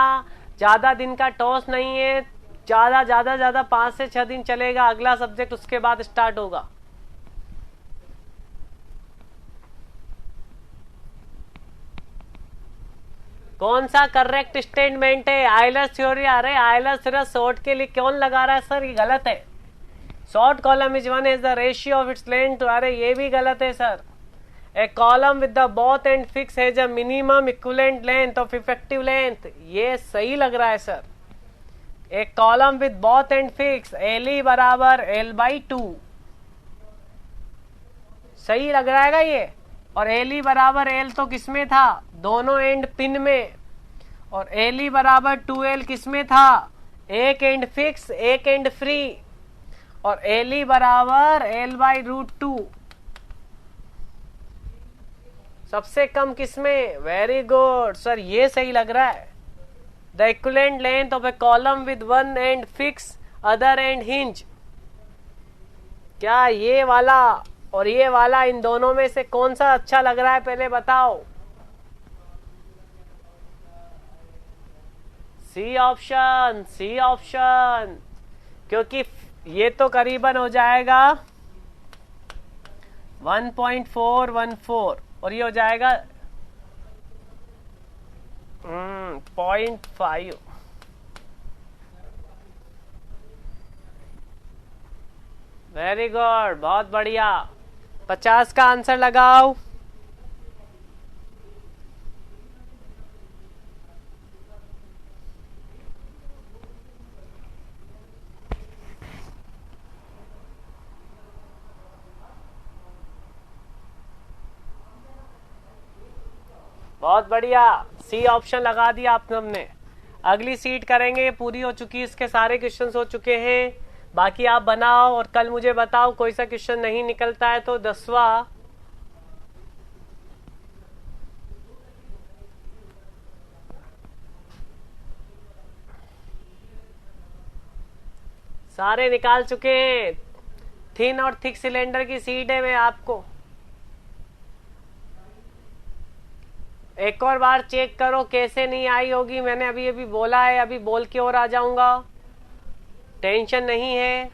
ज्यादा दिन का टॉस नहीं है, ज्यादा 5 से 6 दिन चलेगा अगला सब्जेक्ट, उसके बाद स्टार्ट होगा। कौन सा करेक्ट स्टेटमेंट है? Euler's theory. अरे आइलर्स थ्योरी शॉर्ट के लिए कौन लगा रहा है सर, ये गलत है। Short column is one is the ratio of its length. अरे ये भी गलत है sir. A column with the both and fix has a minimum equivalent length of effective length. ये सही लग रहा है sir. A column with both and fix, L E बराबर L/2। सही लग रहा है ये। और एल ई बराबर एल तो किसमें था? दोनों एंड पिन में। और एल ई बराबर 2L किसमें था? एक एंड फिक्स, एक एंड फ्री। और एल ई बराबर L/√2। सबसे कम किसमें? वेरी गुड सर, ये सही लग रहा है। The equivalent length of A column with one and fix, other and hinge. क्या ये वाला और ये वाला, इन दोनों में से कौन सा अच्छा लग रहा है पहले बताओ? C option, C option. क्योंकि ये तो करीबन हो जाएगा 1.414 और ये हो जाएगा 0.5। वेरी गुड, बहुत बढ़िया। 50 का आंसर लगाओ। बहुत बढ़िया, सी ऑप्शन लगा दिया आप सबने। अगली सीट करेंगे, पूरी हो चुकी, इसके सारे क्वेश्चंस हो चुके हैं। बाकी आप बनाओ और कल मुझे बताओ कोई सा क्वेश्चन नहीं निकलता है तो 10वां। सारे निकाल चुके हैं। थिन और थिक सिलेंडर की सीट है। मैं आपको एक और बार चेक करो कैसे नहीं आई होगी। मैंने अभी अभी बोला है, अभी बोल के और आ जाऊंगा, टेंशन नहीं है।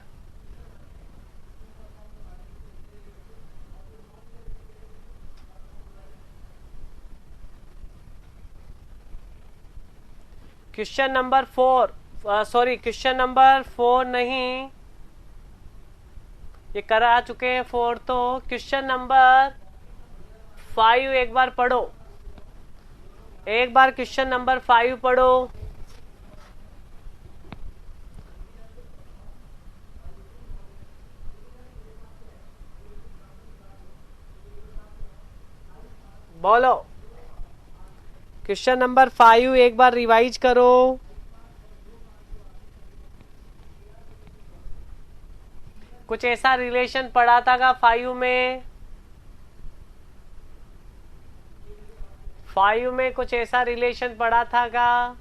Question number 4, sorry question number 4 नहीं, ये करा चुके हैं 4। तो क्वेश्चन नंबर 5 एक बार पढ़ो, एक बार क्वेश्चन नंबर 5 पढ़ो। बोलो, क्वेश्चन नंबर 5 एक बार रिवाइज करो। कुछ ऐसा रिलेशन पढ़ा था का 5 में? 5 में कुछ ऐसा रिलेशन पढ़ा था का?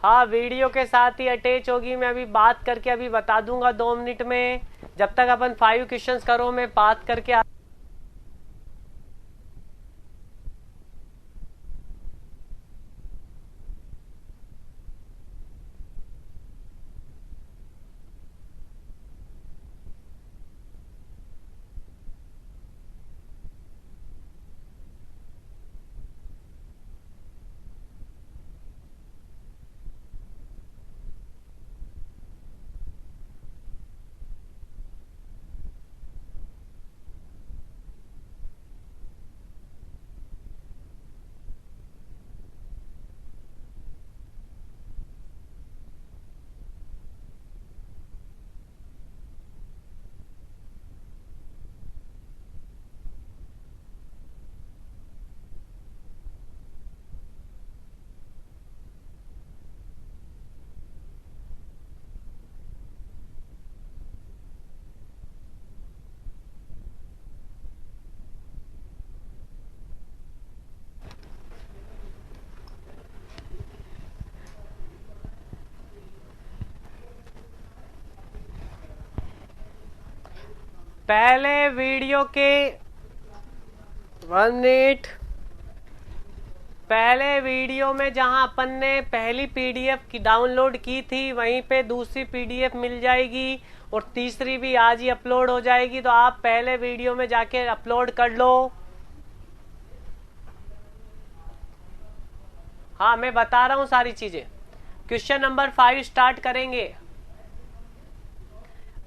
हाँ, वीडियो के साथ ही अटैच होगी। मैं अभी बात करके अभी बता दूंगा 2 मिनट में। जब तक अपन 5 क्वेश्चंस करो, मैं बात करके पहले वीडियो के 1 मिनट पहले वीडियो में जहां अपन ने पहली पीडीएफ की डाउनलोड की थी वहीं पे दूसरी पीडीएफ मिल जाएगी और तीसरी भी आज ही अपलोड हो जाएगी, तो आप पहले वीडियो में जाके अपलोड कर लो। हाँ, मैं बता रहा हूं सारी चीजें। क्वेश्चन नंबर 5 स्टार्ट करेंगे।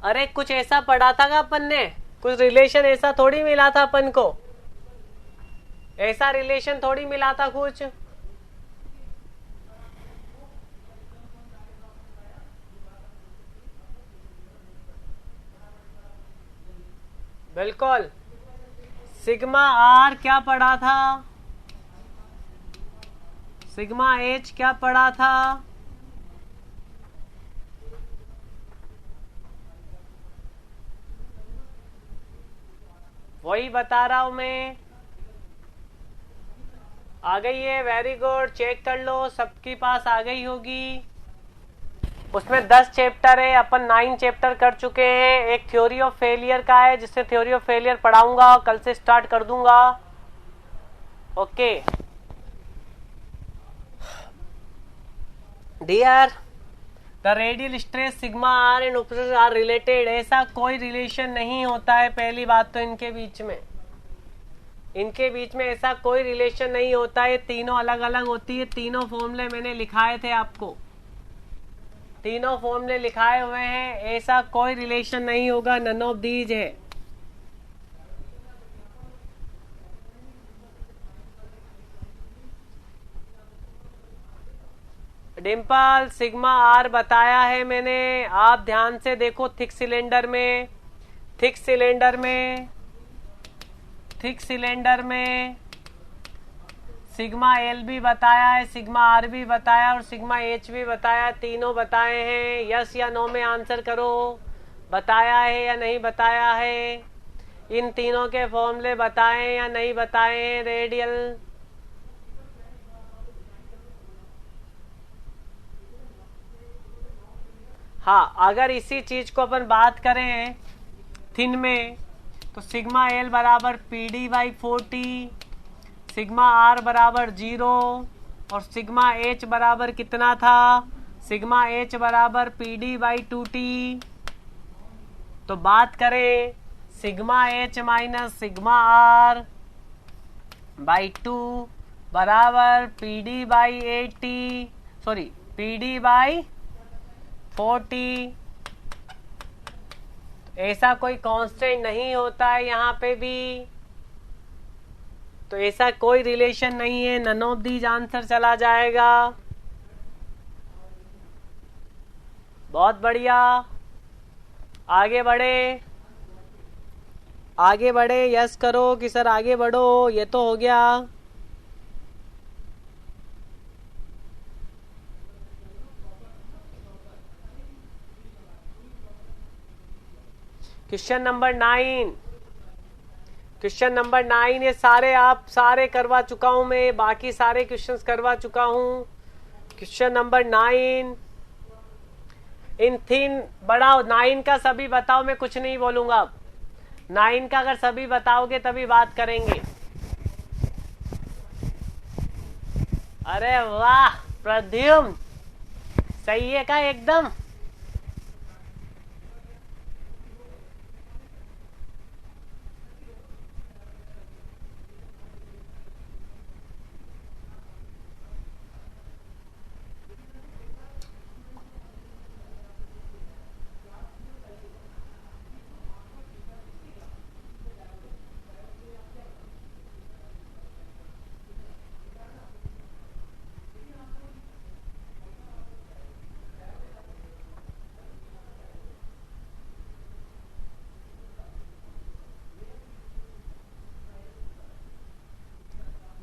अरे कुछ ऐसा पढ़ा था का अपन ने? कुछ रिलेशन ऐसा थोड़ी मिला था अपन को, ऐसा रिलेशन थोड़ी मिला था कुछ। बिल्कुल। सिग्मा आर क्या पढ़ा था? सिग्मा एच क्या पढ़ा था? वही बता रहा हूं मैं। आ गई है, वेरी गुड, चेक कर लो, सबके पास आ गई होगी। उसमें 10 चैप्टर है, अपन 9 चैप्टर कर चुके हैं। एक थ्योरी ऑफ फेलियर का है, जिससे थ्योरी ऑफ फेलियर पढ़ाऊंगा, कल से स्टार्ट कर दूंगा। Okay dear, the radial stress sigma R and opacity R related. ऐसा कोई रिलेशन नहीं होता है। पहली बात तो इनके बीच में ऐसा कोई रिलेशन नहीं होता है। तीनों अलग अलग होती है। तीनों फॉर्मूले मैंने लिखाए थे आपको, तीनों फॉर्मूले लिखाए हुए हैं। ऐसा कोई रिलेशन नहीं होगा, नन ऑफ दीज है। डिम्पल, सिग्मा आर बताया है मैंने, आप ध्यान से देखो। थिक सिलेंडर में सिग्मा एल भी बताया है, सिग्मा आर भी बताया और सिग्मा एच भी बताया। तीनों बताए हैं। यस या नो में आंसर करो, बताया है या नहीं बताया है। इन तीनों के फॉर्मूले बताए या नहीं बताए हैं रेडियल? हाँ, अगर इसी चीज को अपन बात करें थिन में, तो सिग्मा एल बराबर PD बाई 40, सिग्मा आर बराबर 0 और सिग्मा एच बराबर कितना था? सिग्मा एच बराबर PD बाई 2T। तो बात करें sigma H minus sigma R by 2 बराबर PD by 80, sorry PD by 40। ऐसा कोई कांस्टेंट नहीं होता है यहाँ पे भी, तो ऐसा कोई रिलेशन नहीं है। नन ऑफ दीज आंसर चला जाएगा। बहुत बढ़िया, आगे बढ़े, यस करो कि सर आगे बढ़ो। ये तो हो गया। क्वेश्चन नंबर 9 ये सारे करवा चुका हूं मैं, बाकी सारे क्वेश्चंस करवा चुका हूं। क्वेश्चन नंबर 9 इन 3 बड़ा 9 का सभी बताओ, मैं कुछ नहीं बोलूंगा। 9 का अगर सभी बताओगे तभी बात करेंगे। अरे वाह प्रद्युम्न, सही है का एकदम।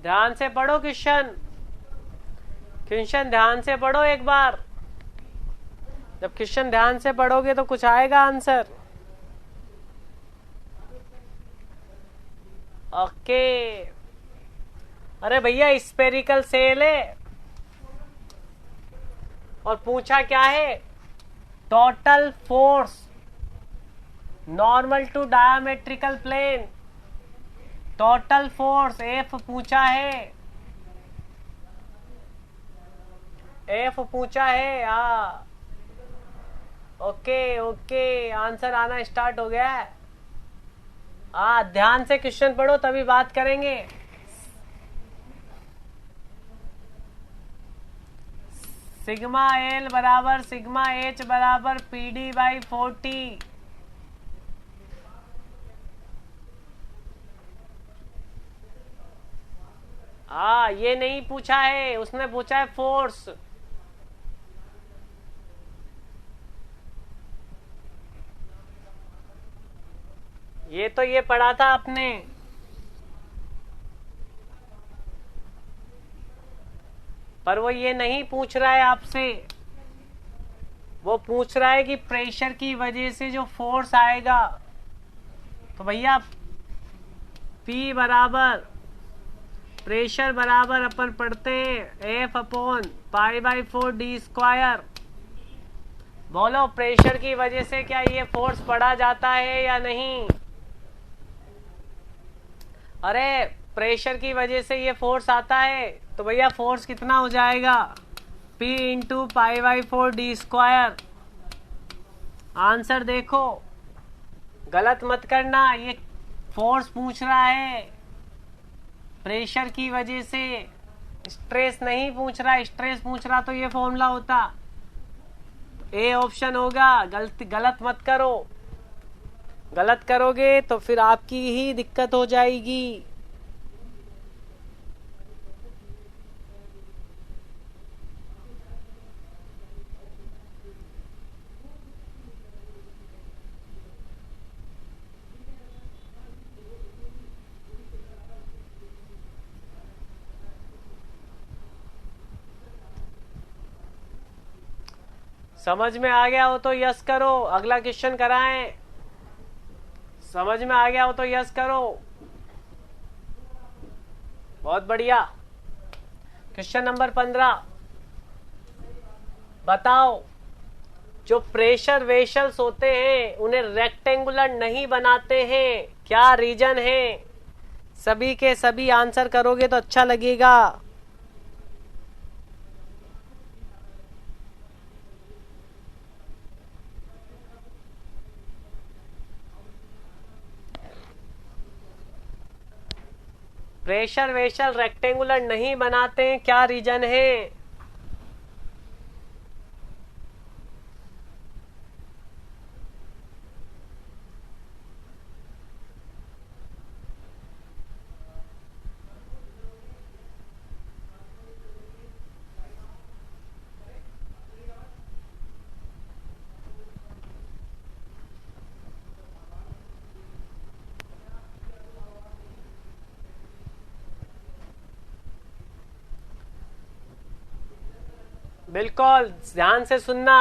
ध्यान से पढ़ो क्वेश्चन ध्यान से पढ़ो एक बार। जब क्वेश्चन ध्यान से पढ़ोगे तो कुछ आएगा आंसर। ओके, अरे भैया स्पेरिकल सेल है और पूछा क्या है? Total force normal to diametrical plane, total force F पूछा है, एफ पूछा है। हाँ ओके ओके, आंसर आना स्टार्ट हो गया है। ध्यान से क्वेश्चन पढ़ो तभी बात करेंगे। सिग्मा एल बराबर सिग्मा एच बराबर PD बाई 40। ये नहीं पूछा है, उसने पूछा है फोर्स। ये तो ये पढ़ा था आपने। पर वो ये नहीं पूछ रहा है आपसे, वो पूछ रहा है कि प्रेशर की वजह से जो फोर्स आएगा, तो भैया P बराबर प्रेशर बराबर अपन पढ़ते हैं F अपॉन π/4 d स्क्वायर। बोलो प्रेशर की वजह से क्या ये फोर्स पढ़ा जाता है या नहीं? अरे प्रेशर की वजह से ये फोर्स आता है, तो भैया फोर्स कितना हो जाएगा? P into π/4 d square. Answer देखो, गलत मत करना, ये फोर्स पूछ रहा है, प्रेशर की वजह से, स्ट्रेस नहीं पूछ रहा। स्ट्रेस पूछ रहा तो ये फॉर्मूला होता। ए ऑप्शन होगा। गलत मत करो, गलत करोगे तो फिर आपकी ही दिक्कत हो जाएगी। समझ में आ गया हो तो यस करो, अगला क्वेश्चन कराएं। समझ में आ गया हो तो यस करो, बहुत बढ़िया। क्वेश्चन नंबर 15, बताओ जो प्रेशर वेसल्स होते हैं उन्हें रेक्टेंगुलर नहीं बनाते हैं, क्या रीजन है? सभी के सभी आंसर करोगे तो अच्छा लगेगा। प्रेशर वेसल रेक्टेंगुलर नहीं बनाते हैं, क्या रीजन है? बिल्कुल ध्यान से सुनना।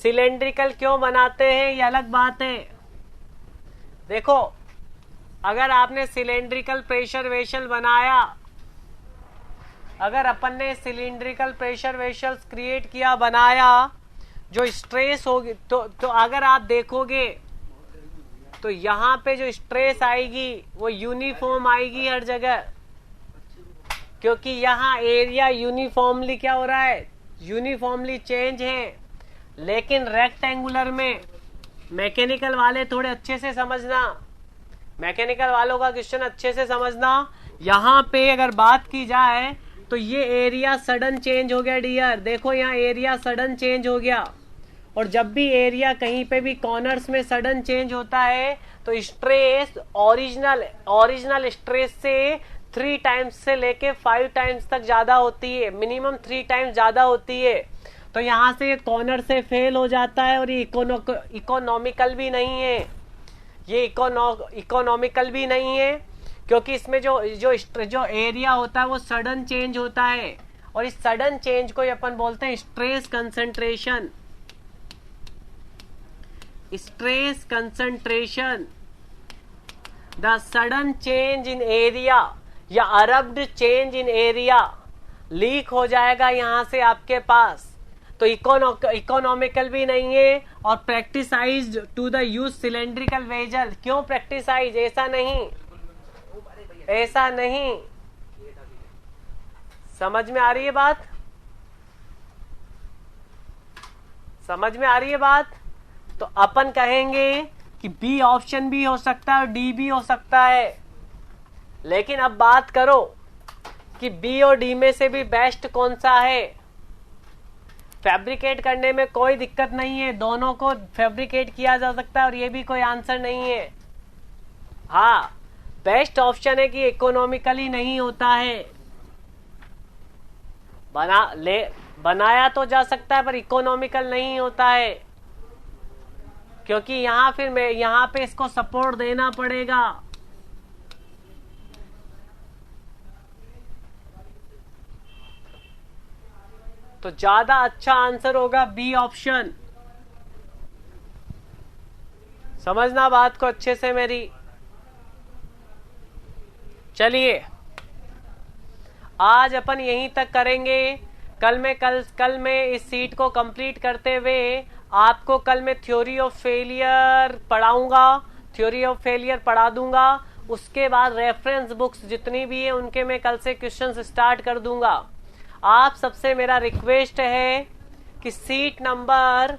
सिलेंड्रिकल क्यों बनाते हैं ये अलग बात है। देखो, अगर आपने सिलेंड्रिकल प्रेशर वेसल बनाया, अगर अपन ने सिलेंड्रिकल प्रेशर वेसल्स क्रिएट किया, बनाया, जो स्ट्रेस होगी तो अगर आप देखोगे तो यहाँ पे जो स्ट्रेस आएगी वो यूनिफॉर्म आएगी हर जगह, क्योंकि यहाँ एरिया यूनिफॉर्मली क्या हो रहा है? यूनिफॉर्मली चेंज है। लेकिन रेक्टेंगुलर में, मैकेनिकल वाले थोड़े अच्छे से समझना, मैकेनिकल वालों का क्वेश्चन अच्छे से समझना। यहाँ पे अगर बात की जाए तो ये एरिया सडन चेंज हो गया डियर, देखो यहाँ एरिया सडन चेंज हो गया। और जब भी एरिया कहीं पे भी कॉर्नर्स में सडन चेंज होता है तो स्ट्रेस ओरिजिनल स्ट्रेस से 3 टाइम्स से लेके 5 टाइम्स तक ज्यादा होती है, मिनिमम 3 टाइम्स ज्यादा होती है। तो यहाँ से कॉर्नर से फेल हो जाता है, और ये इकोनॉमिकल भी नहीं है, ये इकोनॉमिकल भी नहीं है, क्योंकि इसमें जो एरिया होता है वो सडन चेंज होता है, और इस सडन चेंज को अपन बोलते हैं stress concentration. Stress concentration, the sudden change in area या अरप्ट चेंज इन एरिया, लीक हो जाएगा यहां से आपके पास। तो इकोनॉमिकल भी नहीं है, और practicised to the use cylindrical vessel. क्यों प्रैक्टिसाइज? ऐसा नहीं, ऐसा नहीं। समझ में आ रही है बात? समझ में आ रही है बात? तो अपन कहेंगे कि बी ऑप्शन भी हो सकता है और डी भी हो सकता है, लेकिन अब बात करो कि बी और डी में से भी बेस्ट कौन सा है। फैब्रिकेट करने में कोई दिक्कत नहीं है, दोनों को फैब्रिकेट किया जा सकता है और ये भी कोई आंसर नहीं है। हाँ, बेस्ट ऑप्शन है कि इकोनॉमिकली नहीं होता है। बनाया तो जा सकता है पर इकोनॉमिकल नहीं होता है, क्योंकि यहां फिर मैं यहां पे इसको सपोर्ट देना पड़ेगा। तो ज्यादा अच्छा आंसर होगा बी ऑप्शन। समझना बात को अच्छे से मेरी। चलिए आज अपन यहीं तक करेंगे। कल मैं इस सीट को कंप्लीट करते हुए आपको कल मैं थ्योरी ऑफ फेलियर पढ़ाऊंगा, थ्योरी ऑफ फेलियर पढ़ा दूंगा। उसके बाद रेफरेंस बुक्स जितनी भी है उनके मैं कल से क्वेश्चंस स्टार्ट कर दूंगा। आप सबसे मेरा रिक्वेस्ट है कि सीट नंबर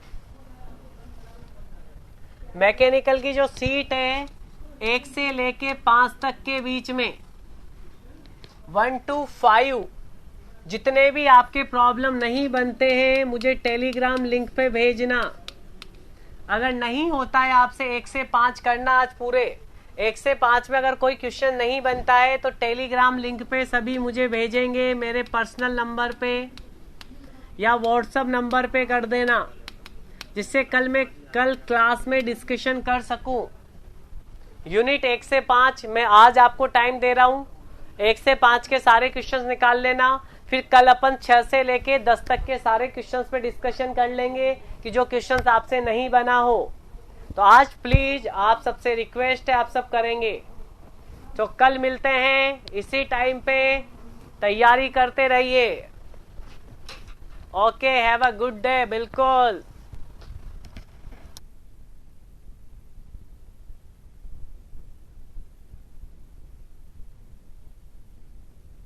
मैकेनिकल की जो सीट है 1 से लेके 5 तक के बीच में 1 to 5 जितने भी आपके प्रॉब्लम नहीं बनते हैं मुझे टेलीग्राम लिंक पे भेजना। अगर नहीं होता है आपसे 1 से 5 करना आज पूरे 1 से 5 में अगर कोई क्वेश्चन नहीं बनता है तो टेलीग्राम लिंक पे सभी मुझे भेजेंगे, मेरे पर्सनल नंबर पे या व्हाट्सएप नंबर पे कर देना, जिससे कल क्लास में डिस्कशन कर सकूं। यूनिट 1 से 5 मैं आज आपको टाइम दे रहा हूं, 1 से 5 के सारे क्वेश्चंस निकाल लेना। फिर कल अपन 6 से लेके 10 तक के सारे क्वेश्चंस पे डिस्कशन कर लेंगे कि जो क्वेश्चंस आपसे नहीं बना हो। तो आज प्लीज आप सबसे रिक्वेस्ट है, आप सब करेंगे। तो कल मिलते हैं इसी टाइम पे, तैयारी करते रहिए। Okay, have a good day. बिल्कुल।